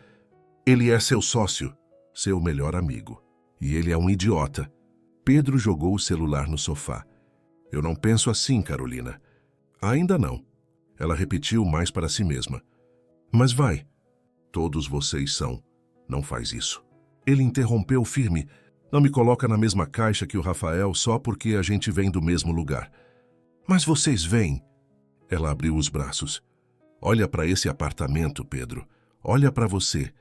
Ele é seu sócio, seu melhor amigo. E ele é um idiota. Pedro jogou o celular no sofá. Eu não penso assim, Carolina. Ainda não. Ela repetiu mais para si mesma. Mas vai. Todos vocês são. Não faz isso. Ele interrompeu firme. Não me coloca na mesma caixa que o Rafael só porque a gente vem do mesmo lugar. Mas vocês vêm. Ela abriu os braços. Olha para esse apartamento, Pedro. Olha para você.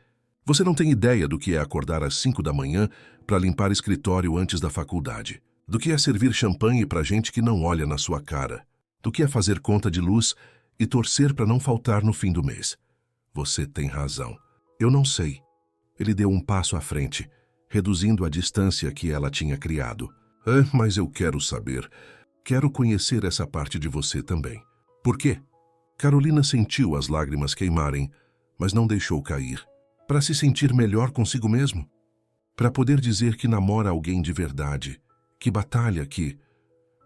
Você não tem ideia do que é acordar às 5 da manhã para limpar escritório antes da faculdade. Do que é servir champanhe para gente que não olha na sua cara. Do que é fazer conta de luz e torcer para não faltar no fim do mês. Você tem razão. Eu não sei. Ele deu um passo à frente, reduzindo a distância que ela tinha criado. Mas eu quero saber. Quero conhecer essa parte de você também. Por quê? Carolina sentiu as lágrimas queimarem, mas não deixou cair. Para se sentir melhor consigo mesmo. Para poder dizer que namora alguém de verdade. Que batalha, que...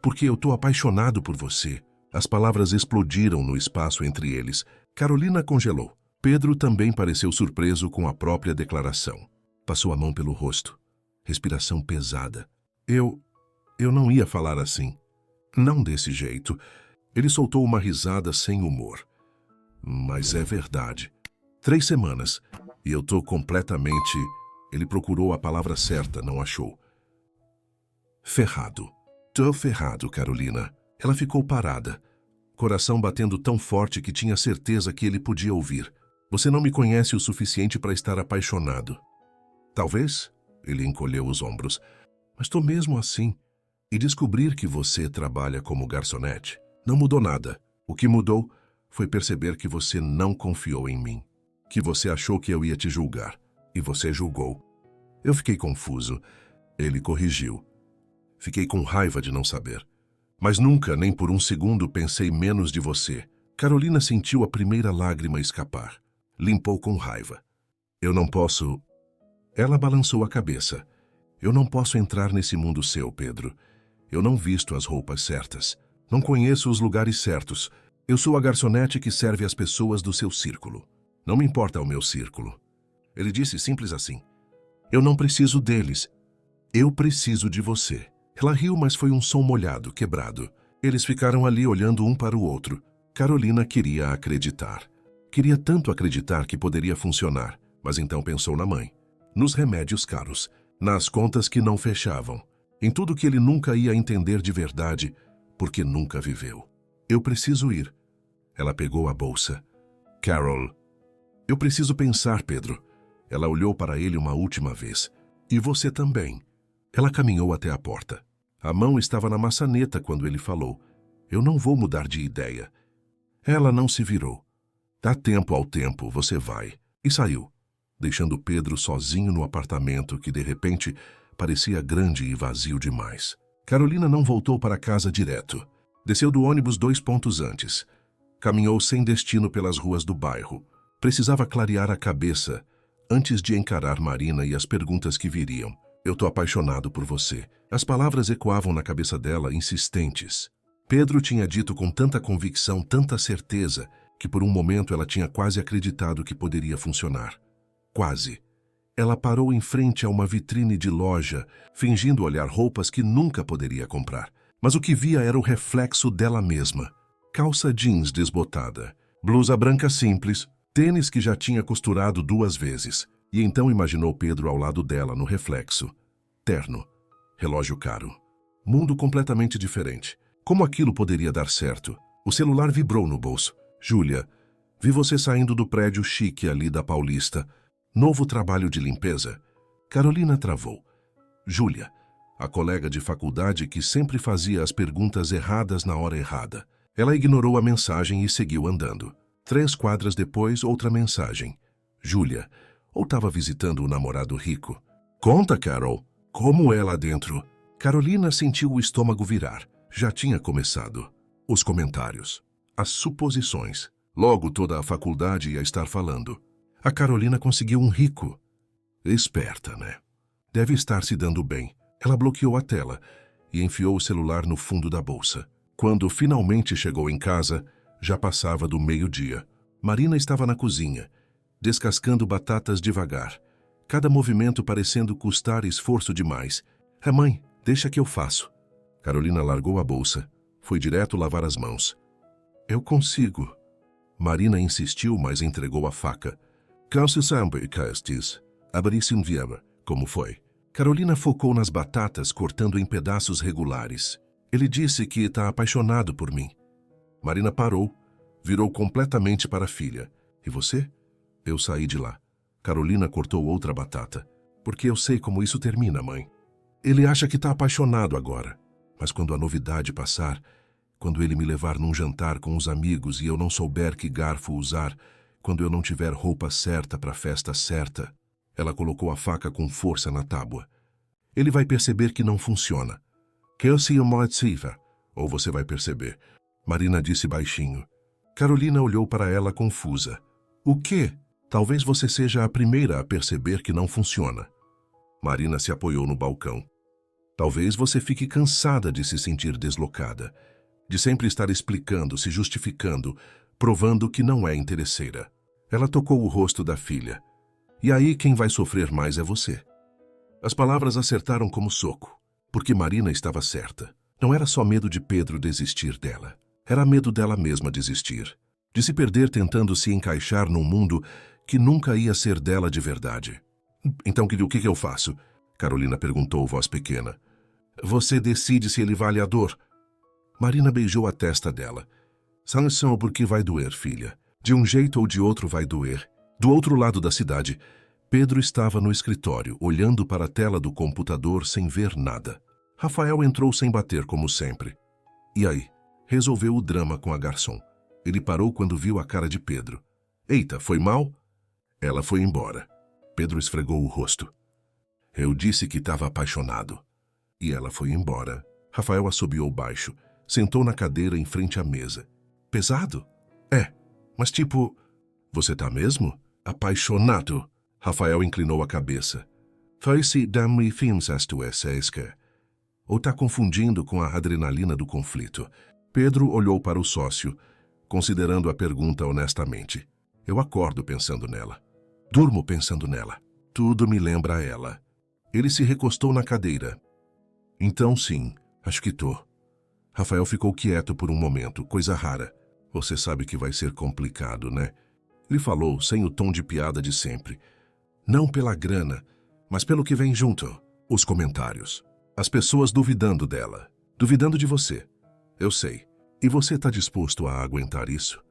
Porque eu tô apaixonado por você. As palavras explodiram no espaço entre eles. Carolina congelou. Pedro também pareceu surpreso com a própria declaração. Passou a mão pelo rosto. Respiração pesada. Eu não ia falar assim. Não desse jeito. Ele soltou uma risada sem humor. Mas é verdade. 3 semanas. E eu tô completamente... Ele procurou a palavra certa, não achou. Ferrado. Tô ferrado, Carolina. Ela ficou parada. Coração batendo tão forte que tinha certeza que ele podia ouvir. Você não me conhece o suficiente para estar apaixonado. Talvez, ele encolheu os ombros, mas tô mesmo assim. E descobrir que você trabalha como garçonete não mudou nada. O que mudou foi perceber que você não confiou em mim. Que você achou que eu ia te julgar. E você julgou. Eu fiquei confuso. Ele corrigiu. Fiquei com raiva de não saber. Mas nunca, nem por um segundo, pensei menos de você. Carolina sentiu a primeira lágrima escapar. Limpou com raiva. Eu não posso... Ela balançou a cabeça. Eu não posso entrar nesse mundo seu, Pedro. Eu não visto as roupas certas. Não conheço os lugares certos. Eu sou a garçonete que serve as pessoas do seu círculo. Não me importa o meu círculo. Ele disse simples assim. Eu não preciso deles. Eu preciso de você. Ela riu, mas foi um som molhado, quebrado. Eles ficaram ali olhando um para o outro. Carolina queria acreditar. Queria tanto acreditar que poderia funcionar, mas então pensou na mãe. Nos remédios caros, nas contas que não fechavam, em tudo que ele nunca ia entender de verdade, porque nunca viveu. Eu preciso ir. Ela pegou a bolsa. Carol. Eu preciso pensar, Pedro. Ela olhou para ele uma última vez. E você também. Ela caminhou até a porta. A mão estava na maçaneta quando ele falou. Eu não vou mudar de ideia. Ela não se virou. Dá tempo ao tempo, você vai. E saiu, deixando Pedro sozinho no apartamento que, de repente, parecia grande e vazio demais. Carolina não voltou para casa direto. Desceu do ônibus 2 pontos antes. Caminhou sem destino pelas ruas do bairro. Precisava clarear a cabeça antes de encarar Marina e as perguntas que viriam. Eu tô apaixonado por você. As palavras ecoavam na cabeça dela, insistentes. Pedro tinha dito com tanta convicção, tanta certeza, que por um momento ela tinha quase acreditado que poderia funcionar. Quase. Ela parou em frente a uma vitrine de loja, fingindo olhar roupas que nunca poderia comprar. Mas o que via era o reflexo dela mesma. Calça jeans desbotada, blusa branca simples, tênis que já tinha costurado 2 vezes. E então imaginou Pedro ao lado dela no reflexo. Terno. Relógio caro. Mundo completamente diferente. Como aquilo poderia dar certo? O celular vibrou no bolso. Júlia, vi você saindo do prédio chique ali da Paulista. Novo trabalho de limpeza? Carolina travou. Júlia, a colega de faculdade que sempre fazia as perguntas erradas na hora errada. Ela ignorou a mensagem e seguiu andando. 3 quadras depois, outra mensagem. Júlia, ou estava visitando o namorado rico? Conta, Carol. Como é lá dentro? Carolina sentiu o estômago virar. Já tinha começado. Os comentários. As suposições. Logo toda a faculdade ia estar falando. A Carolina conseguiu um rico. Esperta, né? Deve estar se dando bem. Ela bloqueou a tela e enfiou o celular no fundo da bolsa. Quando finalmente chegou em casa, já passava do meio-dia. Marina estava na cozinha, descascando batatas devagar. Cada movimento parecendo custar esforço demais. Mãe, deixa que eu faço. Carolina largou a bolsa. Foi direto lavar as mãos. Eu consigo. Marina insistiu, mas entregou a faca. Como foi? Carolina focou nas batatas, cortando em pedaços regulares. Ele disse que está apaixonado por mim. Marina parou, virou completamente para a filha. E você? Eu saí de lá. Carolina cortou outra batata. Porque eu sei como isso termina, mãe. Ele acha que está apaixonado agora. Mas quando a novidade passar, quando ele me levar num jantar com os amigos e eu não souber que garfo usar, quando eu não tiver roupa certa para a festa certa, ela colocou a faca com força na tábua. Ele vai perceber que não funciona. Que eu sei uma cifra, ou você vai perceber. Marina disse baixinho. Carolina olhou para ela confusa. O quê? Talvez você seja a primeira a perceber que não funciona. Marina se apoiou no balcão. Talvez você fique cansada de se sentir deslocada, de sempre estar explicando, se justificando, provando que não é interesseira. Ela tocou o rosto da filha. E aí quem vai sofrer mais é você. As palavras acertaram como soco, porque Marina estava certa. Não era só medo de Pedro desistir dela. Era medo dela mesma desistir, de se perder tentando se encaixar num mundo que nunca ia ser dela de verdade. Então, o que eu faço? Carolina perguntou, voz pequena. Você decide se ele vale a dor. Marina beijou a testa dela. Sanção porque vai doer, filha. De um jeito ou de outro vai doer. Do outro lado da cidade, Pedro estava no escritório, olhando para a tela do computador sem ver nada. Rafael entrou sem bater, como sempre. E aí? Resolveu o drama com a garçom. Ele parou quando viu a cara de Pedro. Eita, foi mal? Ela foi embora. Pedro esfregou o rosto. Eu disse que estava apaixonado. E ela foi embora. Rafael assobiou baixo. Sentou na cadeira em frente à mesa. Pesado? É, mas tipo... Você tá mesmo? Apaixonado? Rafael inclinou a cabeça. Foi-se dá-me filmes tu esca. Ou tá confundindo com a adrenalina do conflito? Pedro olhou para o sócio, considerando a pergunta honestamente. Eu acordo pensando nela. Durmo pensando nela. Tudo me lembra ela. Ele se recostou na cadeira. Então sim, acho que tô. Rafael ficou quieto por um momento, coisa rara. Você sabe que vai ser complicado, né? Ele falou sem o tom de piada de sempre. Não pela grana, mas pelo que vem junto. Os comentários. As pessoas duvidando dela. Duvidando de você. Eu sei. E você tá disposto a aguentar isso?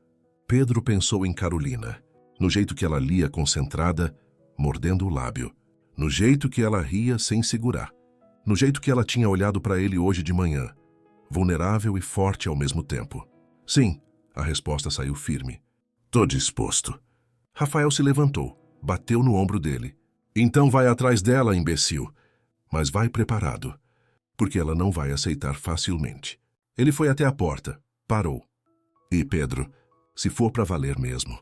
Pedro pensou em Carolina. No jeito que ela lia concentrada, mordendo o lábio. No jeito que ela ria sem segurar. No jeito que ela tinha olhado para ele hoje de manhã. Vulnerável e forte ao mesmo tempo. Sim, a resposta saiu firme. Tô disposto. Rafael se levantou, bateu no ombro dele. Então vai atrás dela, imbecil. Mas vai preparado, porque ela não vai aceitar facilmente. Ele foi até a porta, parou. E Pedro, se for para valer mesmo,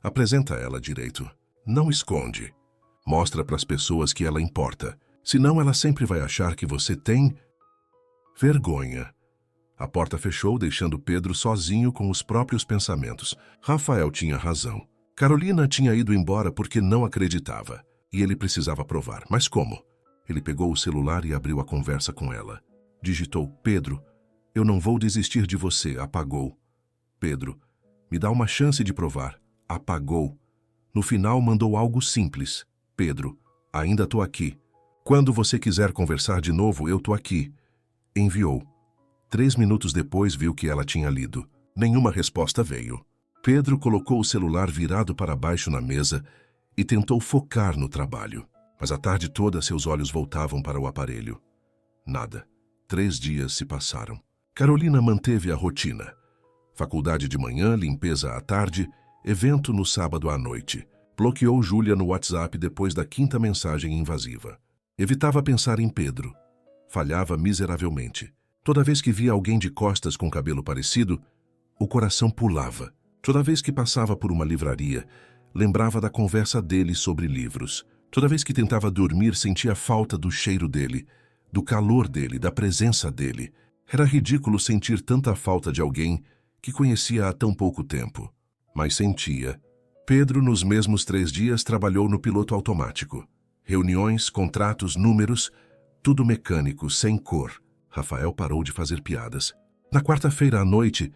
apresenta ela direito. Não esconde. Mostra para as pessoas que ela importa. Senão ela sempre vai achar que você tem vergonha. A porta fechou, deixando Pedro sozinho com os próprios pensamentos. Rafael tinha razão. Carolina tinha ido embora porque não acreditava. E ele precisava provar. Mas como? Ele pegou o celular e abriu a conversa com ela. Digitou, Pedro, eu não vou desistir de você. Apagou. Pedro, me dá uma chance de provar. Apagou. No final mandou algo simples. Pedro, ainda tô aqui. Quando você quiser conversar de novo, eu tô aqui. Enviou. 3 minutos depois viu que ela tinha lido. Nenhuma resposta veio. Pedro colocou o celular virado para baixo na mesa e tentou focar no trabalho. Mas a tarde toda seus olhos voltavam para o aparelho. Nada. 3 dias se passaram. Carolina manteve a rotina. Faculdade de manhã, limpeza à tarde, evento no sábado à noite. Bloqueou Júlia no WhatsApp depois da 5ª mensagem invasiva. Evitava pensar em Pedro. Falhava miseravelmente. Toda vez que via alguém de costas com cabelo parecido, o coração pulava. Toda vez que passava por uma livraria, lembrava da conversa dele sobre livros. Toda vez que tentava dormir, sentia falta do cheiro dele, do calor dele, da presença dele. Era ridículo sentir tanta falta de alguém que conhecia há tão pouco tempo. Mas sentia. Pedro, nos mesmos 3 dias, trabalhou no piloto automático. Reuniões, contratos, números, tudo mecânico, sem cor. Rafael parou de fazer piadas. Na quarta-feira à noite,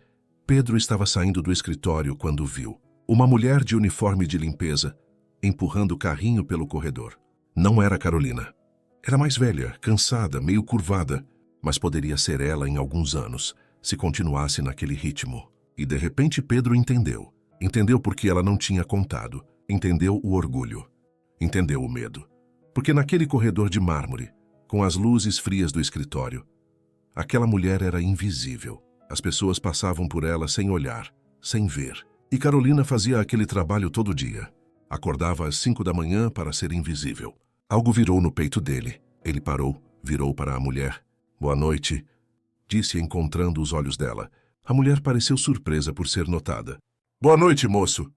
Pedro estava saindo do escritório quando viu uma mulher de uniforme de limpeza empurrando o carrinho pelo corredor. Não era Carolina. Era mais velha, cansada, meio curvada, mas poderia ser ela em alguns anos, se continuasse naquele ritmo. E de repente Pedro entendeu. Entendeu porque ela não tinha contado. Entendeu o orgulho. Entendeu o medo. Porque naquele corredor de mármore, com as luzes frias do escritório, aquela mulher era invisível. As pessoas passavam por ela sem olhar, sem ver. E Carolina fazia aquele trabalho todo dia. Acordava às 5 da manhã para ser invisível. Algo virou no peito dele. Ele parou, virou para a mulher. Boa noite, disse encontrando os olhos dela. A mulher pareceu surpresa por ser notada. Boa noite, moço.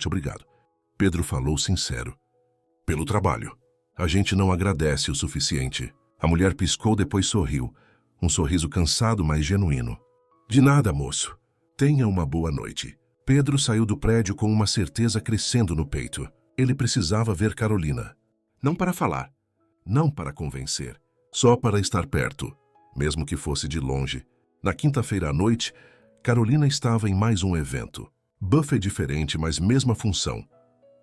Obrigado. Pedro falou sincero. Pelo trabalho. A gente não agradece o suficiente. A mulher piscou, depois sorriu. Um sorriso cansado, mas genuíno. De nada, moço. Tenha uma boa noite. Pedro saiu do prédio com uma certeza crescendo no peito. Ele precisava ver Carolina. Não para falar. Não para convencer. Só para estar perto. Mesmo que fosse de longe. Na quinta-feira à noite, Carolina estava em mais um evento. Buffet diferente, mas mesma função.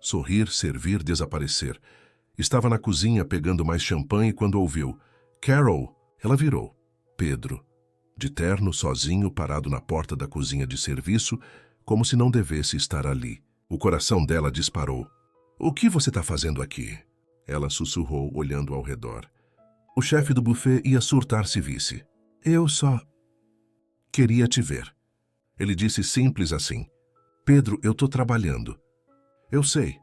Sorrir, servir, desaparecer. Estava na cozinha pegando mais champanhe quando ouviu. Carol! Ela virou. Pedro. De terno, sozinho, parado na porta da cozinha de serviço, como se não devesse estar ali. O coração dela disparou. O que você está fazendo aqui? Ela sussurrou, olhando ao redor. O chefe do buffet ia surtar se visse. Eu só queria te ver. Ele disse simples assim. Pedro, eu tô trabalhando. Eu sei.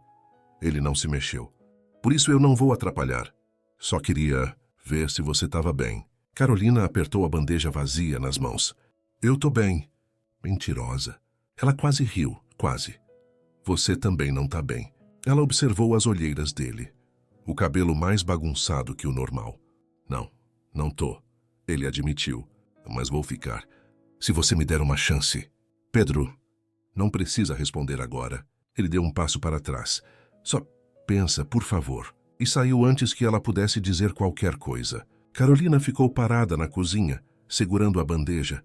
Ele não se mexeu. Por isso eu não vou atrapalhar. Só queria ver se você estava bem. Carolina apertou a bandeja vazia nas mãos. Eu tô bem. Mentirosa. Ela quase riu, quase. Você também não tá bem. Ela observou as olheiras dele. O cabelo mais bagunçado que o normal. Não tô. Ele admitiu. Mas vou ficar. Se você me der uma chance. Pedro, não precisa responder agora. Ele deu um passo para trás. Só pensa, por favor. E saiu antes que ela pudesse dizer qualquer coisa. Carolina ficou parada na cozinha, segurando a bandeja,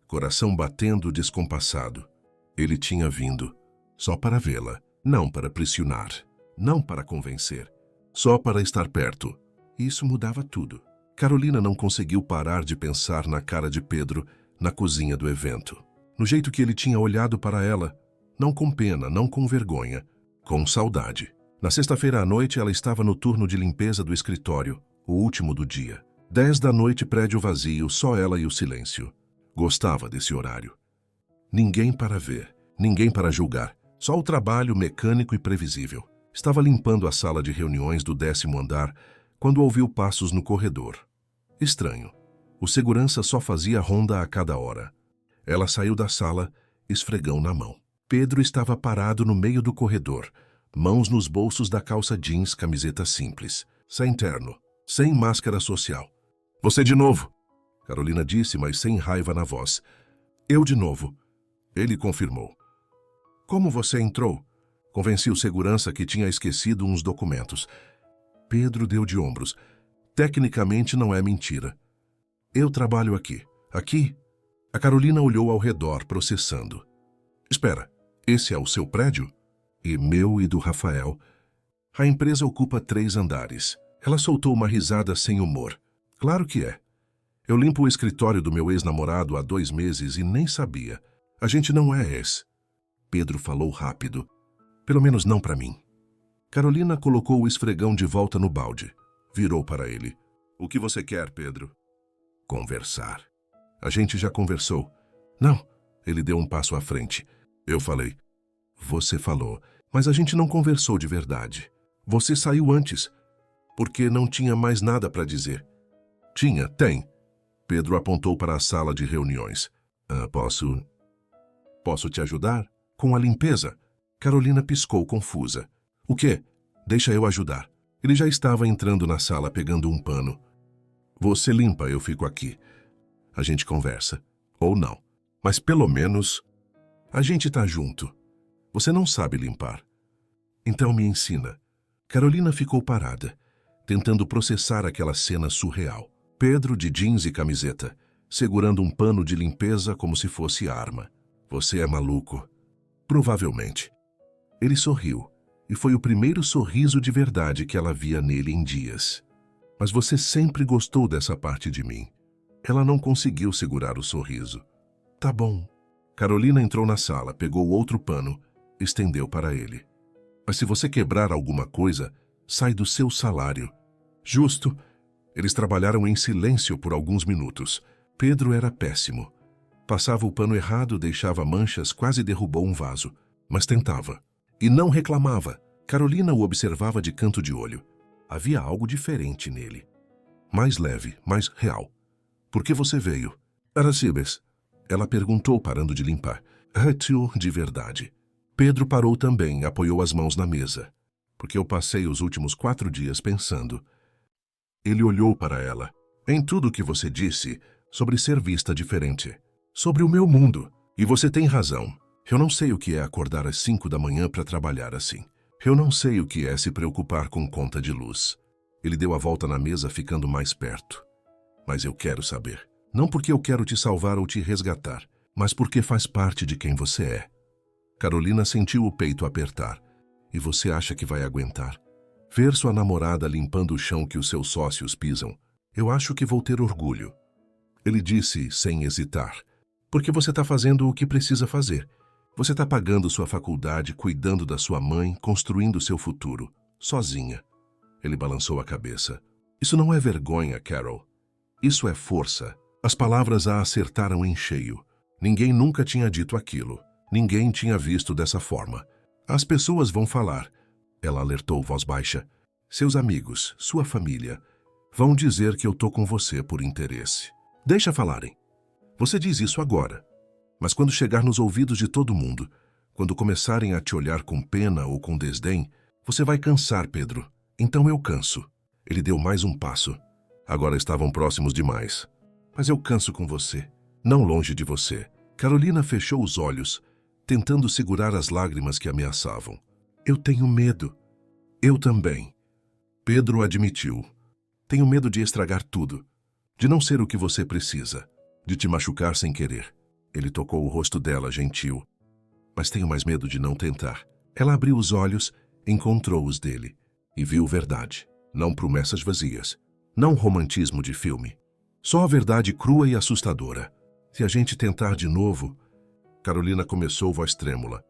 coração batendo descompassado. Ele tinha vindo, só para vê-la, não para pressionar, não para convencer, só para estar perto. Isso mudava tudo. Carolina não conseguiu parar de pensar na cara de Pedro na cozinha do evento. No jeito que ele tinha olhado para ela, não com pena, não com vergonha, com saudade. Na sexta-feira à noite, ela estava no turno de limpeza do escritório, o último do dia. 10 da noite, prédio vazio, só ela e o silêncio. Gostava desse horário. Ninguém para ver, ninguém para julgar, só o trabalho mecânico e previsível. Estava limpando a sala de reuniões do 10º andar quando ouviu passos no corredor. Estranho. O segurança só fazia ronda a cada hora. Ela saiu da sala, esfregão na mão. Pedro estava parado no meio do corredor, mãos nos bolsos da calça jeans, camiseta simples, sem terno, sem máscara social. Você de novo, Carolina disse, mas sem raiva na voz. Eu de novo. Ele confirmou. Como você entrou? Convenci o segurança que tinha esquecido uns documentos. Pedro deu de ombros. Tecnicamente não é mentira. Eu trabalho aqui. Aqui? A Carolina olhou ao redor, processando. Espera, esse é o seu prédio? E meu e do Rafael. A empresa ocupa 3 andares. Ela soltou uma risada sem humor. Claro que é. Eu limpo o escritório do meu ex-namorado há 2 meses e nem sabia. A gente não é ex. Pedro falou rápido. Pelo menos não para mim. Carolina colocou o esfregão de volta no balde. Virou para ele. O que você quer, Pedro? Conversar. A gente já conversou. Não. Ele deu um passo à frente. Eu falei. Você falou. Mas a gente não conversou de verdade. Você saiu antes. Porque não tinha mais nada para dizer. Tem. Pedro apontou para a sala de reuniões. Posso te ajudar? Com a limpeza? Carolina piscou confusa. O quê? Deixa eu ajudar. Ele já estava entrando na sala pegando um pano. Você limpa, eu fico aqui. A gente conversa. Ou não. Mas pelo menos a gente tá junto. Você não sabe limpar. Então me ensina. Carolina ficou parada, tentando processar aquela cena surreal. Pedro de jeans e camiseta, segurando um pano de limpeza como se fosse arma. Você é maluco. Provavelmente. Ele sorriu. e foi o primeiro sorriso de verdade que ela via nele em dias. Mas você sempre gostou dessa parte de mim. Ela não conseguiu segurar o sorriso. Tá bom. Carolina entrou na sala, pegou outro pano, estendeu para ele. Mas se você quebrar alguma coisa, sai do seu salário. Justo. Eles trabalharam em silêncio por alguns minutos. Pedro era péssimo. Passava o pano errado, deixava manchas, quase derrubou um vaso. Mas tentava. E não reclamava. Carolina o observava de canto de olho. Havia algo diferente nele. Mais leve, mais real. Por que você veio? Aracibes. Ela perguntou, parando de limpar. Tio, de verdade. Pedro parou também, apoiou as mãos na mesa. Porque eu passei os últimos 4 dias pensando. Ele olhou para ela. Em tudo que você disse sobre ser vista diferente. Sobre o meu mundo. E você tem razão. Eu não sei o que é acordar às 5 da manhã para trabalhar assim. Eu não sei o que é se preocupar com conta de luz. Ele deu a volta na mesa, ficando mais perto. Mas eu quero saber. Não porque eu quero te salvar ou te resgatar, mas porque faz parte de quem você é. Carolina sentiu o peito apertar. E você acha que vai aguentar? Ver sua namorada limpando o chão que os seus sócios pisam. Eu acho que vou ter orgulho. Ele disse, sem hesitar. Porque você está fazendo o que precisa fazer. Você está pagando sua faculdade, cuidando da sua mãe, construindo seu futuro. Sozinha. Ele balançou a cabeça. Isso não é vergonha, Carol. Isso é força. As palavras a acertaram em cheio. Ninguém nunca tinha dito aquilo. Ninguém tinha visto dessa forma. As pessoas vão falar. Ela alertou voz baixa. Seus amigos, sua família, vão dizer que eu tô com você por interesse. Deixa falarem. Você diz isso agora. Mas quando chegar nos ouvidos de todo mundo, quando começarem a te olhar com pena ou com desdém, você vai cansar, Pedro. Então eu canso. Ele deu mais um passo. Agora estavam próximos demais. Mas eu canso com você, não longe de você. Carolina fechou os olhos, tentando segurar as lágrimas que ameaçavam. Eu tenho medo. Eu também. Pedro admitiu. Tenho medo de estragar tudo, de não ser o que você precisa, de te machucar sem querer. Ele tocou o rosto dela, gentil. Mas tenho mais medo de não tentar. Ela abriu os olhos, encontrou os dele, e viu verdade. Não promessas vazias, não romantismo de filme. Só a verdade crua e assustadora. Se a gente tentar de novo... Carolina começou voz trêmula.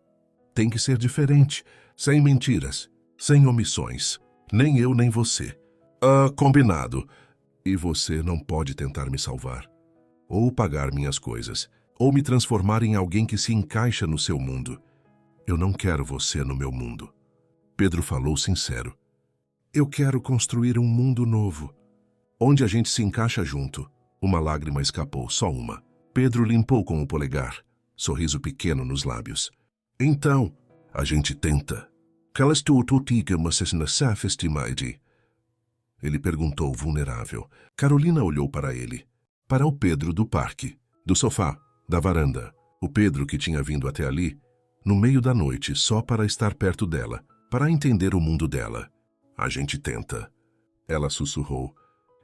Tem que ser diferente, sem mentiras, sem omissões. Nem eu, nem você. Combinado. E você não pode tentar me salvar. Ou pagar minhas coisas. Ou me transformar em alguém que se encaixa no seu mundo. Eu não quero você no meu mundo. Pedro falou sincero. Eu quero construir um mundo novo, onde a gente se encaixa junto. Uma lágrima escapou, só uma. Pedro limpou com o polegar, sorriso pequeno nos lábios. Então, a gente tenta. Ele perguntou, vulnerável. Carolina olhou para ele. Para o Pedro do parque, do sofá, da varanda. O Pedro que tinha vindo até ali, no meio da noite, só para estar perto dela, para entender o mundo dela. A gente tenta. Ela sussurrou.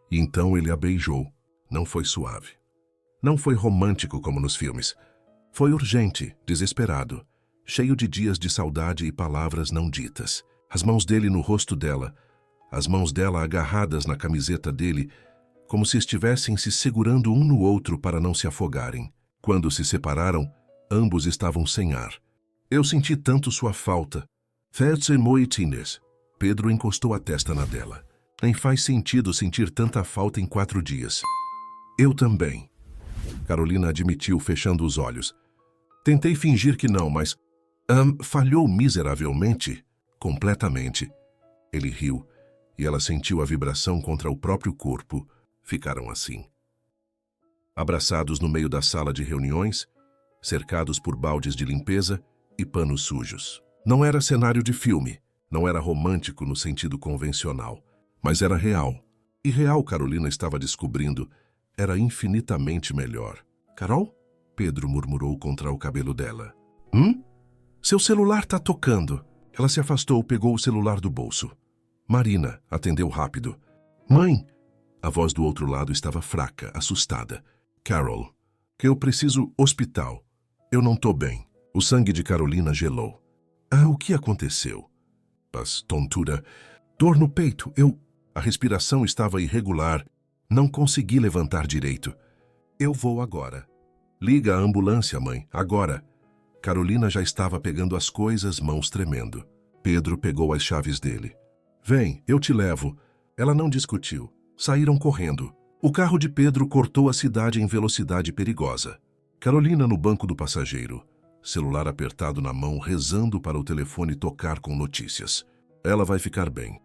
E então ele a beijou. Não foi suave. Não foi romântico como nos filmes. Foi urgente, desesperado, cheio de dias de saudade e palavras não ditas. As mãos dele no rosto dela, as mãos dela agarradas na camiseta dele, como se estivessem se segurando um no outro para não se afogarem. Quando se separaram, ambos estavam sem ar. Eu senti tanto sua falta. Pedro encostou a testa na dela. Nem faz sentido sentir tanta falta em 4 dias. Eu também. Carolina admitiu, fechando os olhos. Tentei fingir que não, mas... falhou miseravelmente. Completamente. Ele riu, e ela sentiu a vibração contra o próprio corpo. Ficaram assim. Abraçados no meio da sala de reuniões, cercados por baldes de limpeza e panos sujos. Não era cenário de filme, não era romântico no sentido convencional, mas era real. E real, Carolina estava descobrindo, era infinitamente melhor. Carol? Pedro murmurou contra o cabelo dela. Seu celular tá tocando. Ela se afastou, pegou o celular do bolso. Marina atendeu rápido. Mãe! A voz do outro lado estava fraca, assustada. Carol, que eu preciso hospital. Eu não tô bem. O sangue de Carolina gelou. O que aconteceu? tontura, dor no peito. A respiração estava irregular. Não consegui levantar direito. Eu vou agora. Liga a ambulância, mãe, agora. Carolina já estava pegando as coisas, mãos tremendo. Pedro pegou as chaves dele. Vem, eu te levo. Ela não discutiu. Saíram correndo. O carro de Pedro cortou a cidade em velocidade perigosa. Carolina no banco do passageiro, celular apertado na mão, rezando para o telefone tocar com notícias. Ela vai ficar bem.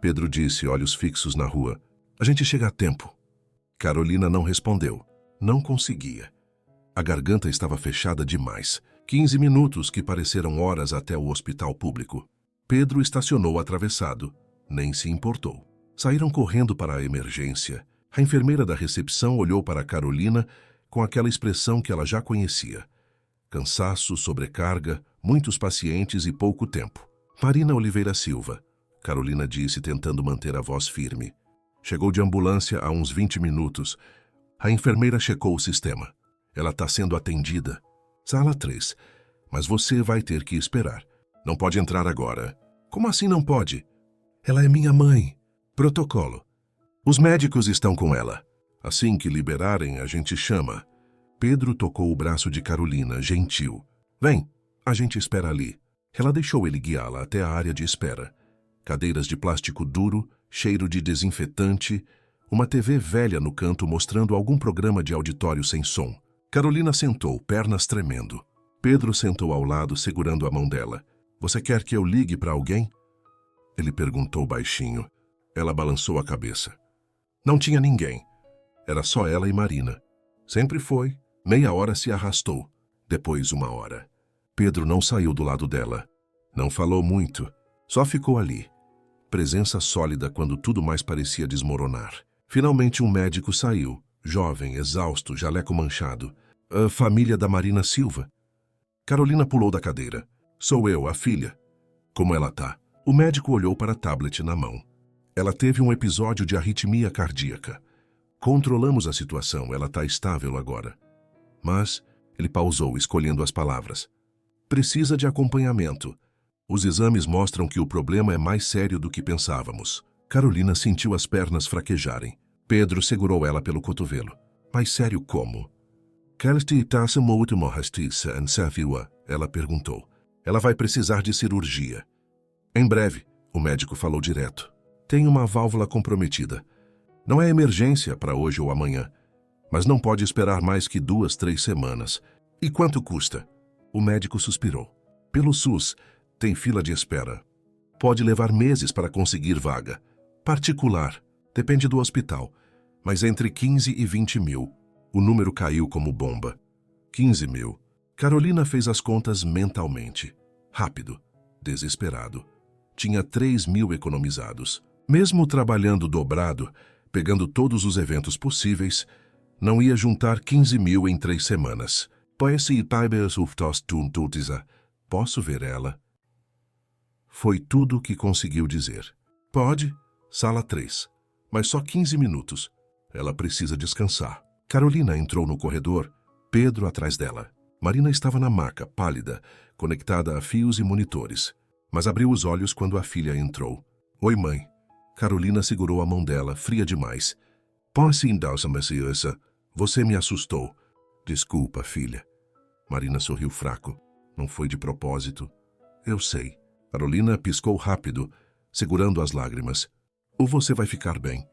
Pedro disse, olhos fixos na rua. A gente chega a tempo. Carolina não respondeu. Não conseguia. A garganta estava fechada demais. 15 minutos que pareceram horas até o hospital público. Pedro estacionou atravessado. Nem se importou. Saíram correndo para a emergência. A enfermeira da recepção olhou para Carolina com aquela expressão que ela já conhecia. Cansaço, sobrecarga, muitos pacientes e pouco tempo. Marina Oliveira Silva, Carolina disse tentando manter a voz firme. Chegou de ambulância há uns 20 minutos. A enfermeira checou o sistema. Ela está sendo atendida. Sala 3. Mas você vai ter que esperar. Não pode entrar agora. Como assim não pode? Ela é minha mãe. Protocolo. Os médicos estão com ela. Assim que liberarem, a gente chama. Pedro tocou o braço de Carolina, gentil. Vem, a gente espera ali. Ela deixou ele guiá-la até a área de espera. Cadeiras de plástico duro, cheiro de desinfetante, uma TV velha no canto mostrando algum programa de auditório sem som. Carolina sentou, pernas tremendo. Pedro sentou ao lado, segurando a mão dela. Você quer que eu ligue para alguém? Ele perguntou baixinho. Ela balançou a cabeça. Não tinha ninguém. Era só ela e Marina. Sempre foi. Meia hora se arrastou. Depois 1 hora. Pedro não saiu do lado dela. Não falou muito. Só ficou ali. Presença sólida quando tudo mais parecia desmoronar. Finalmente um médico saiu. Jovem, exausto, jaleco manchado. A família da Marina Silva. Carolina pulou da cadeira. Sou eu, a filha. Como ela tá? O médico olhou para a tablet na mão. Ela teve um episódio de arritmia cardíaca. Controlamos a situação, ela está estável agora. Mas, ele pausou, escolhendo as palavras. Precisa de acompanhamento. Os exames mostram que o problema é mais sério do que pensávamos. Carolina sentiu as pernas fraquejarem. Pedro segurou ela pelo cotovelo. Mais sério como? Ela perguntou. Ela vai precisar de cirurgia. Em breve, o médico falou direto. Tem uma válvula comprometida. Não é emergência para hoje ou amanhã, mas não pode esperar mais que 2, 3 semanas. E quanto custa? O médico suspirou. Pelo SUS, tem fila de espera. Pode levar meses para conseguir vaga. Particular, depende do hospital, mas entre 15 e 20 mil. O número caiu como bomba. 15 mil. Carolina fez as contas mentalmente. Rápido, desesperado. Tinha 3 mil economizados. Mesmo trabalhando dobrado, pegando todos os eventos possíveis, não ia juntar 15 mil em 3 semanas. Posso ver ela? Foi tudo o que conseguiu dizer. Pode, sala 3, mas só 15 minutos. Ela precisa descansar. Carolina entrou no corredor, Pedro atrás dela. Marina estava na maca, pálida, conectada a fios e monitores, mas abriu os olhos quando a filha entrou. Oi, mãe. Carolina segurou a mão dela, fria demais. Você me assustou. Desculpa, filha. Marina sorriu fraco. Não foi de propósito. Eu sei. Carolina piscou rápido, segurando as lágrimas. Ou você vai ficar bem.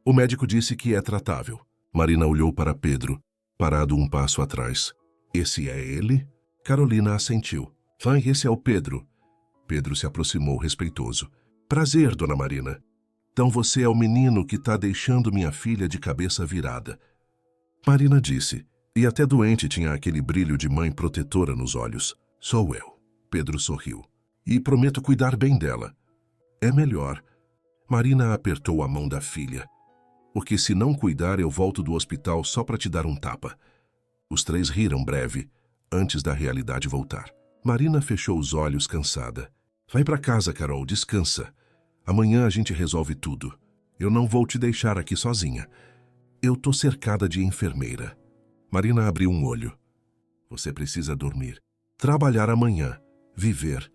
O médico disse que é tratável. Marina olhou para Pedro, parado um passo atrás. Esse é ele? Carolina assentiu. Esse é o Pedro. Pedro se aproximou respeitoso. Prazer, dona Marina. Então você é o menino que está deixando minha filha de cabeça virada. Marina disse, e até doente tinha aquele brilho de mãe protetora nos olhos. Sou eu. Pedro sorriu. E prometo cuidar bem dela. É melhor. Marina apertou a mão da filha. Porque se não cuidar, eu volto do hospital só para te dar um tapa. Os 3 riram breve, antes da realidade voltar. Marina fechou os olhos cansada. Vai para casa, Carol, descansa. Amanhã a gente resolve tudo. Eu não vou te deixar aqui sozinha. Eu tô cercada de enfermeira. Marina abriu um olho. Você precisa dormir. Trabalhar amanhã. Viver.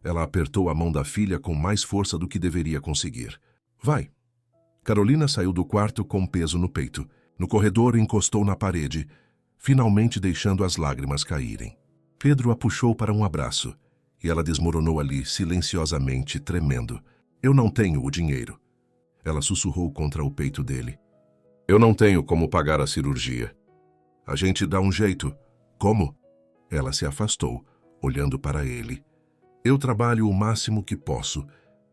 Ela apertou a mão da filha com mais força do que deveria conseguir. Vai. Carolina saiu do quarto com peso no peito. No corredor, encostou na parede, finalmente deixando as lágrimas caírem. Pedro a puxou para um abraço, e ela desmoronou ali, silenciosamente, tremendo. Eu não tenho o dinheiro. Ela sussurrou contra o peito dele. Eu não tenho como pagar a cirurgia. A gente dá um jeito. Como? Ela se afastou, olhando para ele. Eu trabalho o máximo que posso.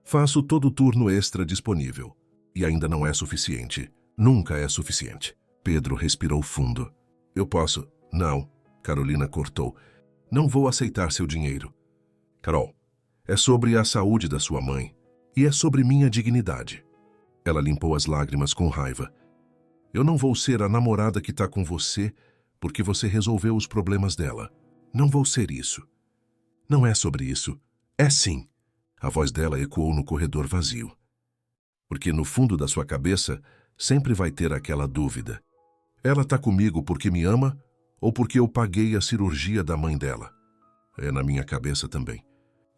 Faço todo o turno extra disponível. E ainda não é suficiente. Nunca é suficiente. Pedro respirou fundo. Eu posso... Não, Carolina cortou. Não vou aceitar seu dinheiro. Carol, é sobre a saúde da sua mãe. E é sobre minha dignidade. Ela limpou as lágrimas com raiva. Eu não vou ser a namorada que está com você porque você resolveu os problemas dela. Não vou ser isso. Não é sobre isso. É sim. A voz dela ecoou no corredor vazio. Porque no fundo da sua cabeça sempre vai ter aquela dúvida. Ela está comigo porque me ama ou porque eu paguei a cirurgia da mãe dela? É na minha cabeça também.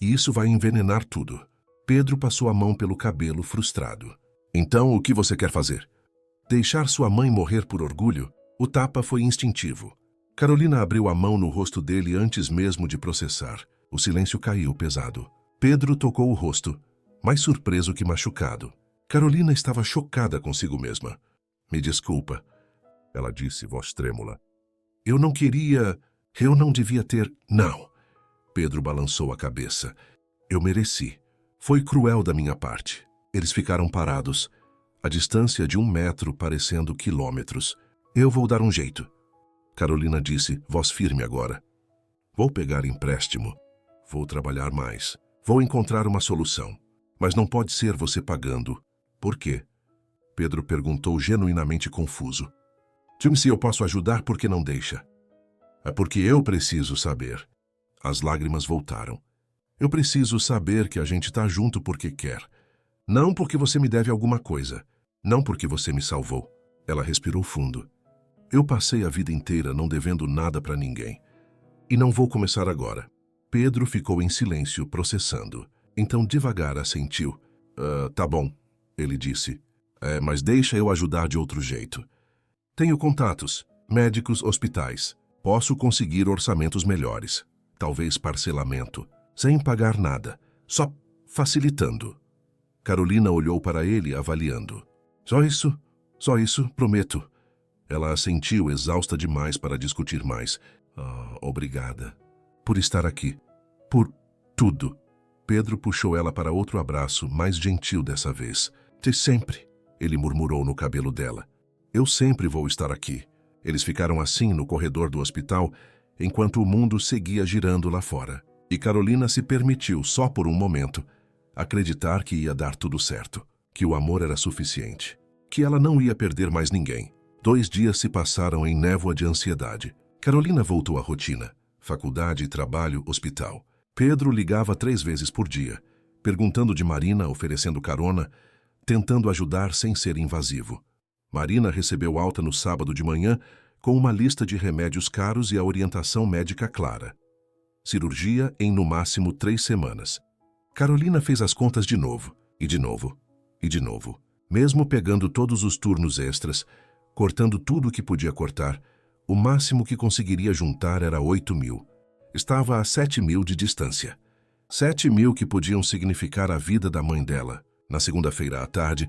E isso vai envenenar tudo. Pedro passou a mão pelo cabelo frustrado. Então, o que você quer fazer? Deixar sua mãe morrer por orgulho? O tapa foi instintivo. Carolina abriu a mão no rosto dele antes mesmo de processar. O silêncio caiu pesado. Pedro tocou o rosto, mais surpreso que machucado. Carolina estava chocada consigo mesma. Me desculpa, ela disse, voz trêmula. Eu não queria... Eu não devia ter... Não. Pedro balançou a cabeça. Eu mereci. Foi cruel da minha parte. Eles ficaram parados, a distância de 1 metro parecendo quilômetros. Eu vou dar um jeito. Carolina disse, voz firme agora. Vou pegar empréstimo. Vou trabalhar mais. Vou encontrar uma solução. Mas não pode ser você pagando. Por quê? Pedro perguntou genuinamente confuso. Diga-me se eu posso ajudar, por que não deixa? É porque eu preciso saber. As lágrimas voltaram. Eu preciso saber que a gente está junto porque quer. Não porque você me deve alguma coisa. Não porque você me salvou. Ela respirou fundo. Eu passei a vida inteira não devendo nada para ninguém. E não vou começar agora. Pedro ficou em silêncio, processando. Então, devagar, assentiu. Tá bom, ele disse. Mas deixa eu ajudar de outro jeito. Tenho contatos, médicos, hospitais. Posso conseguir orçamentos melhores. Talvez parcelamento. Sem pagar nada. Só facilitando. Carolina olhou para ele, avaliando. Só isso, prometo. Ela assentiu, exausta demais para discutir mais. Obrigada. Por estar aqui. Por tudo. Pedro puxou ela para outro abraço, mais gentil dessa vez. De sempre, ele murmurou no cabelo dela. Eu sempre vou estar aqui. Eles ficaram assim no corredor do hospital, enquanto o mundo seguia girando lá fora. E Carolina se permitiu, só por um momento, acreditar que ia dar tudo certo, que o amor era suficiente, que ela não ia perder mais ninguém. 2 dias se passaram em névoa de ansiedade. Carolina voltou à rotina. Faculdade, trabalho, hospital. Pedro ligava 3 vezes por dia, perguntando de Marina, oferecendo carona, tentando ajudar sem ser invasivo. Marina recebeu alta no sábado de manhã com uma lista de remédios caros e a orientação médica clara. Cirurgia em no máximo 3 semanas. Carolina fez as contas de novo, e de novo, e de novo. Mesmo pegando todos os turnos extras, cortando tudo o que podia cortar, o máximo que conseguiria juntar era 8.000. Estava a 7.000 de distância. 7.000 que podiam significar a vida da mãe dela. Na segunda-feira à tarde,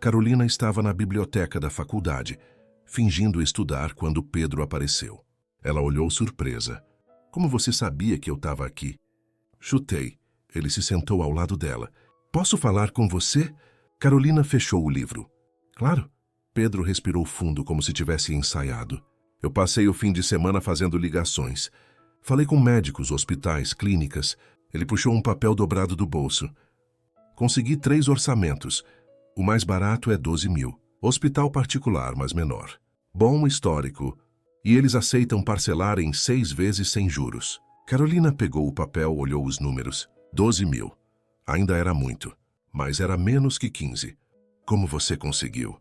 Carolina estava na biblioteca da faculdade, fingindo estudar quando Pedro apareceu. Ela olhou surpresa. Como você sabia que eu estava aqui? Chutei. Ele se sentou ao lado dela. Posso falar com você? Carolina fechou o livro. Claro. Pedro respirou fundo como se tivesse ensaiado. Eu passei o fim de semana fazendo ligações. Falei com médicos, hospitais, clínicas. Ele puxou um papel dobrado do bolso. Consegui 3 orçamentos. O mais barato é 12.000. Hospital particular, mas menor. Bom histórico. E eles aceitam parcelar em 6 vezes sem juros. Carolina pegou o papel, olhou os números. 12.000. Ainda era muito, mas era menos que 15. Como você conseguiu?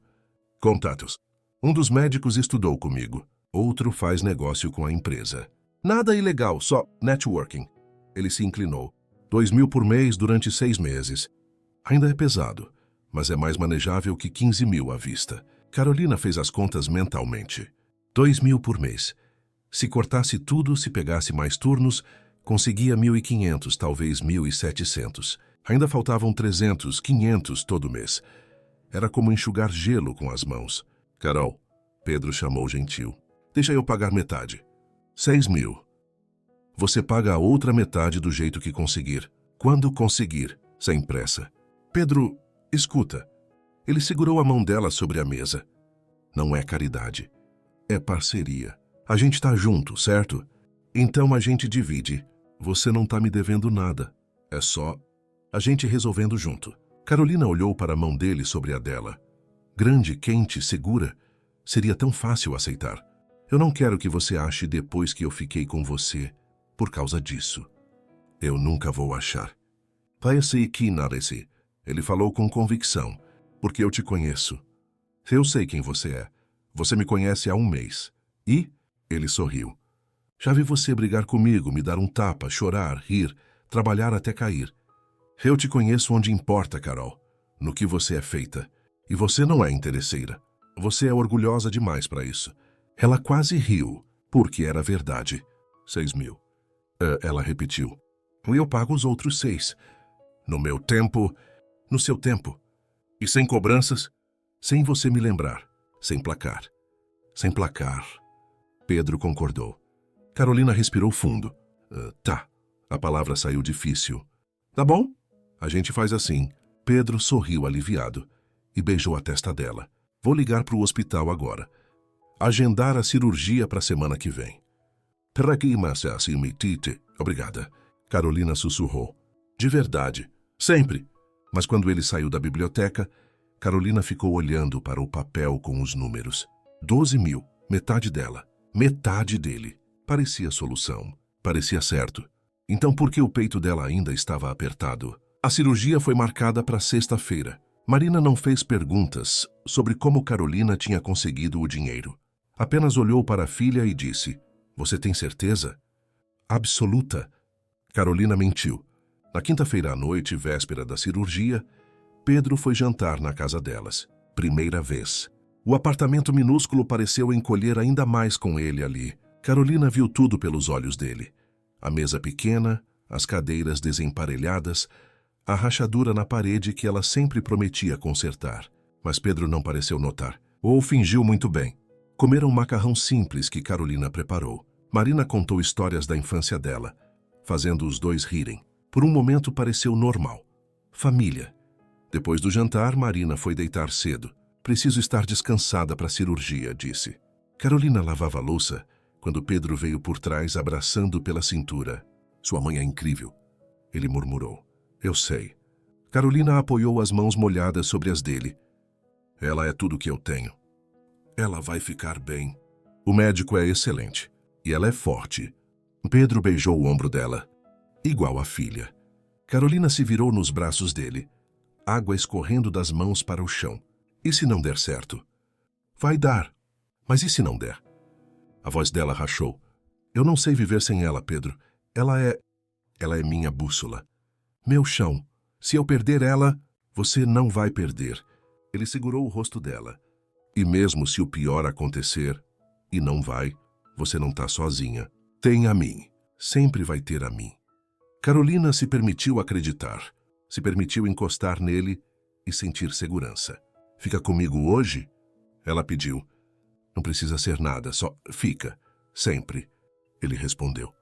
Contatos. Um dos médicos estudou comigo. Outro faz negócio com a empresa. Nada ilegal, só networking. Ele se inclinou. 2.000 por mês durante 6 meses. Ainda é pesado, mas é mais manejável que 15.000 à vista. Carolina fez as contas mentalmente. 2.000 por mês. Se cortasse tudo, se pegasse mais turnos, conseguia 1.500, talvez 1.700. Ainda faltavam 300, 500 todo mês. Era como enxugar gelo com as mãos. Carol, Pedro chamou gentil. Deixa eu pagar metade. 6.000. Você paga a outra metade do jeito que conseguir. Quando conseguir, sem pressa. Pedro, escuta. Ele segurou a mão dela sobre a mesa. Não é caridade. É parceria. A gente tá junto, certo? Então a gente divide. Você não tá me devendo nada. É só a gente resolvendo junto. Carolina olhou para a mão dele sobre a dela. Grande, quente, segura. Seria tão fácil aceitar. Eu não quero que você ache depois que eu fiquei com você por causa disso. Eu nunca vou achar. Parece que naresse. Ele falou com convicção. Porque eu te conheço. Eu sei quem você é. Você me conhece há 1 mês. E? Ele sorriu. Já vi você brigar comigo, me dar um tapa, chorar, rir, trabalhar até cair. Eu te conheço onde importa, Carol. No que você é feita. E você não é interesseira. Você é orgulhosa demais para isso. Ela quase riu, porque era verdade. 6.000. Ela repetiu. Eu pago os outros 6. No meu tempo, no seu tempo. E sem cobranças, sem você me lembrar. Sem placar. Sem placar. Pedro concordou. Carolina respirou fundo. Tá. A palavra saiu difícil. Tá bom? A gente faz assim. Pedro sorriu aliviado e beijou a testa dela. Vou ligar para o hospital agora. Agendar a cirurgia para a semana que vem. Obrigada. Carolina sussurrou. De verdade. Sempre. Mas quando ele saiu da biblioteca, Carolina ficou olhando para o papel com os números. 12.000. Metade dela. Metade dele. Parecia solução. Parecia certo. Então por que o peito dela ainda estava apertado? A cirurgia foi marcada para sexta-feira. Marina não fez perguntas sobre como Carolina tinha conseguido o dinheiro. Apenas olhou para a filha e disse, você tem certeza? Absoluta. Carolina mentiu. Na quinta-feira à noite, véspera da cirurgia, Pedro foi jantar na casa delas. Primeira vez. O apartamento minúsculo pareceu encolher ainda mais com ele ali. Carolina viu tudo pelos olhos dele. A mesa pequena, as cadeiras desemparelhadas, a rachadura na parede que ela sempre prometia consertar. Mas Pedro não pareceu notar. Ou fingiu muito bem. Comeram um macarrão simples que Carolina preparou. Marina contou histórias da infância dela, fazendo os dois rirem. Por um momento pareceu normal. Família. Depois do jantar, Marina foi deitar cedo. Preciso estar descansada para a cirurgia, disse. Carolina lavava a louça quando Pedro veio por trás abraçando pela cintura. Sua mãe é incrível, ele murmurou. Eu sei. Carolina apoiou as mãos molhadas sobre as dele. Ela é tudo o que eu tenho. Ela vai ficar bem. O médico é excelente. E ela é forte. Pedro beijou o ombro dela. Igual a filha. Carolina se virou nos braços dele. Água escorrendo das mãos para o chão. E se não der certo? Vai dar. Mas e se não der? A voz dela rachou. Eu não sei viver sem ela, Pedro. Ela é minha bússola. Meu chão. Se eu perder ela, você não vai perder. Ele segurou o rosto dela. E mesmo se o pior acontecer, e não vai, você não tá sozinha. Tem a mim. Sempre vai ter a mim. Carolina se permitiu acreditar. Se permitiu encostar nele e sentir segurança. Fica comigo hoje? Ela pediu. Não precisa ser nada, só fica. Sempre. Ele respondeu.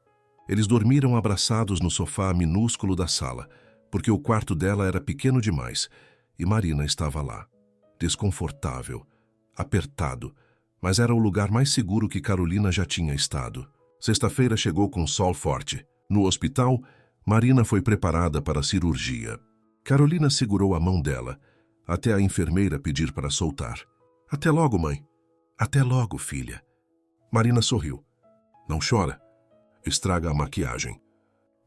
Eles dormiram abraçados no sofá minúsculo da sala, porque o quarto dela era pequeno demais, e Marina estava lá. Desconfortável, apertado, mas era o lugar mais seguro que Carolina já tinha estado. Sexta-feira chegou com sol forte. No hospital, Marina foi preparada para a cirurgia. Carolina segurou a mão dela, até a enfermeira pedir para soltar. Até logo, mãe. Até logo, filha. Marina sorriu. Não chora. Estraga a maquiagem.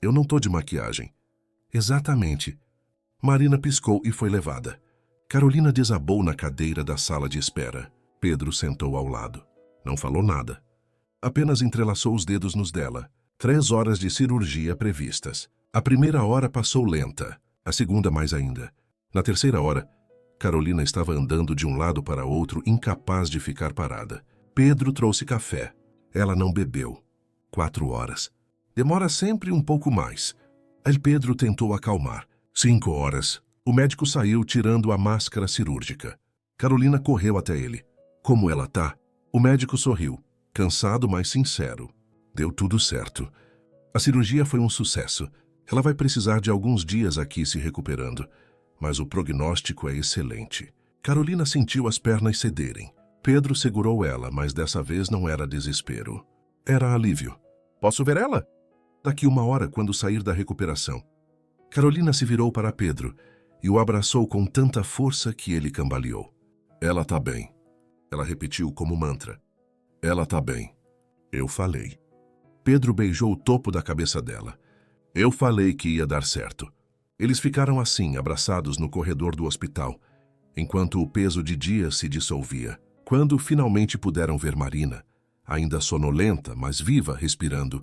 Eu não tô de maquiagem. Exatamente. Marina piscou e foi levada. Carolina desabou na cadeira da sala de espera. Pedro sentou ao lado. Não falou nada. Apenas entrelaçou os dedos nos dela. 3 horas de cirurgia previstas. A primeira hora passou lenta, a segunda mais ainda. Na terceira hora, Carolina estava andando de um lado para outro, incapaz de ficar parada. Pedro trouxe café. Ela não bebeu. 4 horas. Demora sempre um pouco mais. Aí Pedro tentou acalmar. 5 horas. O médico saiu tirando a máscara cirúrgica. Carolina correu até ele. Como ela tá? O médico sorriu, cansado, mas sincero. Deu tudo certo. A cirurgia foi um sucesso. Ela vai precisar de alguns dias aqui se recuperando, mas o prognóstico é excelente. Carolina sentiu as pernas cederem. Pedro segurou ela, mas dessa vez não era desespero. Era alívio. Posso ver ela? Daqui 1 hora, quando sair da recuperação. Carolina se virou para Pedro e o abraçou com tanta força que ele cambaleou. Ela tá bem. Ela repetiu como mantra. Ela tá bem. Eu falei. Pedro beijou o topo da cabeça dela. Eu falei que ia dar certo. Eles ficaram assim, abraçados no corredor do hospital, enquanto o peso de dias se dissolvia. Quando finalmente puderam ver Marina, ainda sonolenta, mas viva, respirando,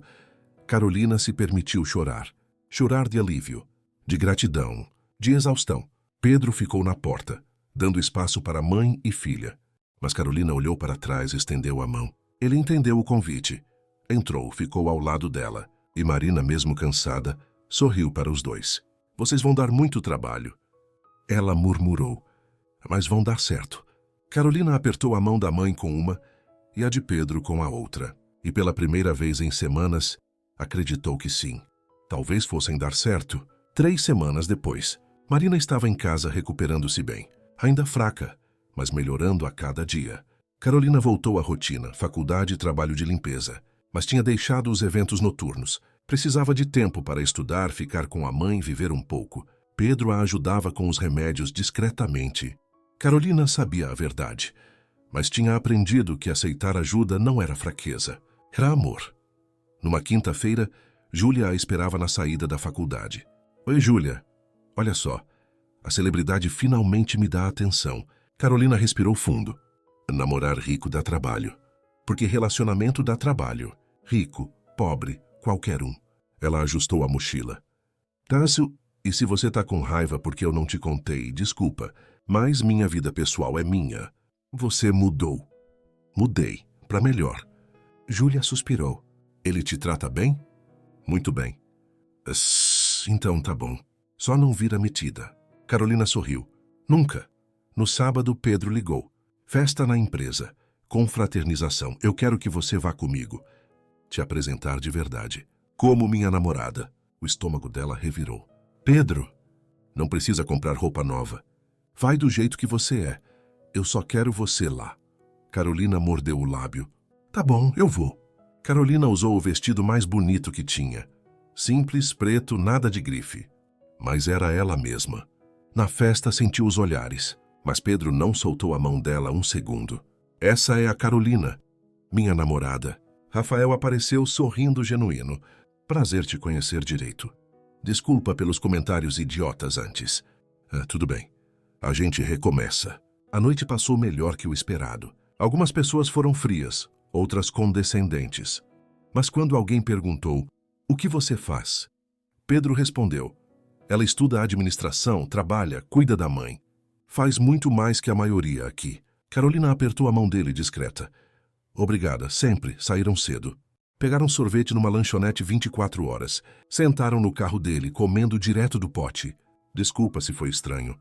Carolina se permitiu chorar. Chorar de alívio, de gratidão, de exaustão. Pedro ficou na porta, dando espaço para mãe e filha. Mas Carolina olhou para trás e estendeu a mão. Ele entendeu o convite. Entrou, ficou ao lado dela. E Marina, mesmo cansada, sorriu para os dois. Vocês vão dar muito trabalho. Ela murmurou. Mas vão dar certo. Carolina apertou a mão da mãe com uma e a de Pedro com a outra. E pela primeira vez em semanas, acreditou que sim. Talvez fossem dar certo. 3 semanas depois, Marina estava em casa recuperando-se bem. Ainda fraca, mas melhorando a cada dia. Carolina voltou à rotina, faculdade e trabalho de limpeza. Mas tinha deixado os eventos noturnos. Precisava de tempo para estudar, ficar com a mãe, viver um pouco. Pedro a ajudava com os remédios discretamente. Carolina sabia a verdade, mas tinha aprendido que aceitar ajuda não era fraqueza, era amor. Numa quinta-feira, Júlia a esperava na saída da faculdade. Oi, Júlia. Olha só, a celebridade finalmente me dá atenção. Carolina respirou fundo. Namorar rico dá trabalho. Porque relacionamento dá trabalho. Rico, pobre, qualquer um. Ela ajustou a mochila. Tássio, e se você tá com raiva porque eu não te contei, desculpa, mas minha vida pessoal é minha. Você mudou. Mudei, para melhor. Júlia suspirou. Ele te trata bem? Muito bem. Então tá bom. Só não vira metida. Carolina sorriu. Nunca. No sábado, Pedro ligou. Festa na empresa. Confraternização. Eu quero que você vá comigo. Te apresentar de verdade. Como minha namorada. O estômago dela revirou. Pedro, não precisa comprar roupa nova. Vai do jeito que você é. Eu só quero você lá. Carolina mordeu o lábio. Tá bom, eu vou. Carolina usou o vestido mais bonito que tinha. Simples, preto, nada de grife. Mas era ela mesma. Na festa sentiu os olhares, mas Pedro não soltou a mão dela um segundo. Essa é a Carolina, minha namorada. Rafael apareceu sorrindo genuíno. Prazer te conhecer direito. Desculpa pelos comentários idiotas antes. Tudo bem. A gente recomeça. A noite passou melhor que o esperado. Algumas pessoas foram frias, outras condescendentes. Mas quando alguém perguntou, o que você faz? Pedro respondeu, ela estuda administração, trabalha, cuida da mãe. Faz muito mais que a maioria aqui. Carolina apertou a mão dele discreta. Obrigada, sempre, saíram cedo. Pegaram sorvete numa lanchonete 24 horas. Sentaram no carro dele, comendo direto do pote. Desculpa se foi estranho.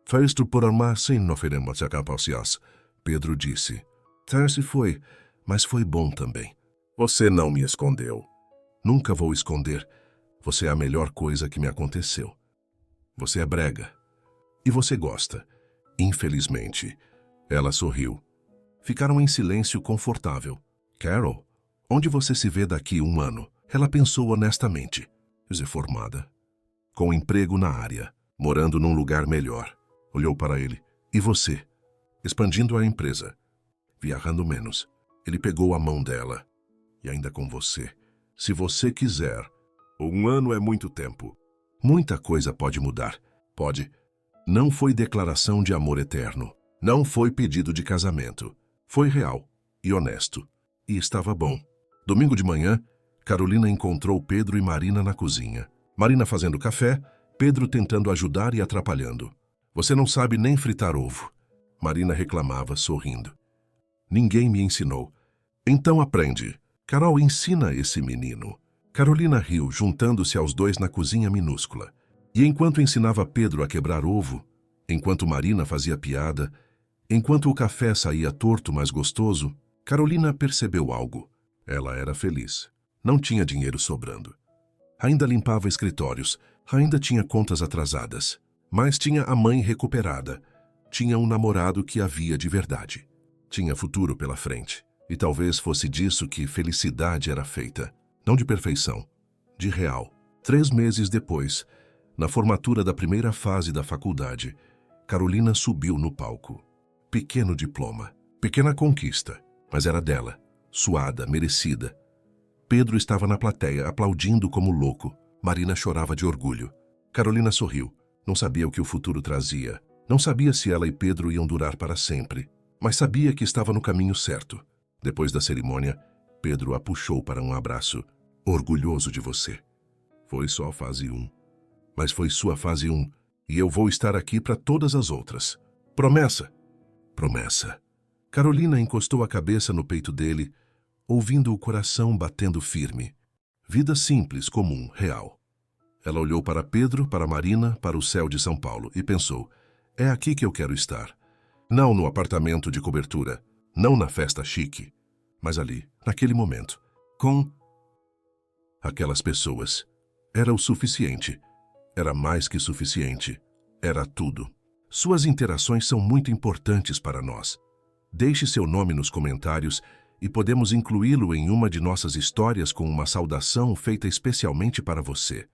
Festo por armar sem noferemos a capacias. Pedro disse. Se foi, mas foi bom também. Você não me escondeu. Nunca vou esconder. Você é a melhor coisa que me aconteceu. Você é brega. E você gosta. Infelizmente. Ela sorriu. Ficaram em silêncio confortável. Carol, onde você se vê daqui 1 ano? Ela pensou honestamente. Formada. Com emprego na área. Morando num lugar melhor. Olhou para ele. E você? Expandindo a empresa. Viajando menos. Ele pegou a mão dela. E ainda com você. Se você quiser. 1 ano é muito tempo. Muita coisa pode mudar. Pode. Não foi declaração de amor eterno. Não foi pedido de casamento. Foi real e honesto. E estava bom. Domingo de manhã, Carolina encontrou Pedro e Marina na cozinha. Marina fazendo café, Pedro tentando ajudar e atrapalhando. Você não sabe nem fritar ovo. Marina reclamava, sorrindo. Ninguém me ensinou. Então aprende. Carol, ensina esse menino. Carolina riu, juntando-se aos dois na cozinha minúscula. E enquanto ensinava Pedro a quebrar ovo, enquanto Marina fazia piada, enquanto o café saía torto, mas gostoso, Carolina percebeu algo. Ela era feliz. Não tinha dinheiro sobrando. Ainda limpava escritórios, ainda tinha contas atrasadas, mas tinha a mãe recuperada. Tinha um namorado que havia de verdade. Tinha futuro pela frente. E talvez fosse disso que felicidade era feita. Não de perfeição, de real. 3 meses depois, na formatura da primeira fase da faculdade, Carolina subiu no palco. Pequeno diploma, pequena conquista, mas era dela, suada, merecida. Pedro estava na plateia, aplaudindo como louco. Marina chorava de orgulho. Carolina sorriu. Não sabia o que o futuro trazia. Não sabia se ela e Pedro iam durar para sempre. Mas sabia que estava no caminho certo. Depois da cerimônia, Pedro a puxou para um abraço. Orgulhoso de você. Foi só a fase 1. Mas foi sua fase 1. E eu vou estar aqui para todas as outras. Promessa? Promessa. Carolina encostou a cabeça no peito dele, ouvindo o coração batendo firme. Vida simples, comum, real. Ela olhou para Pedro, para Marina, para o céu de São Paulo e pensou, é aqui que eu quero estar. Não no apartamento de cobertura, não na festa chique, mas ali, naquele momento, com aquelas pessoas. Era o suficiente. Era mais que suficiente. Era tudo. Suas interações são muito importantes para nós. Deixe seu nome nos comentários e podemos incluí-lo em uma de nossas histórias com uma saudação feita especialmente para você.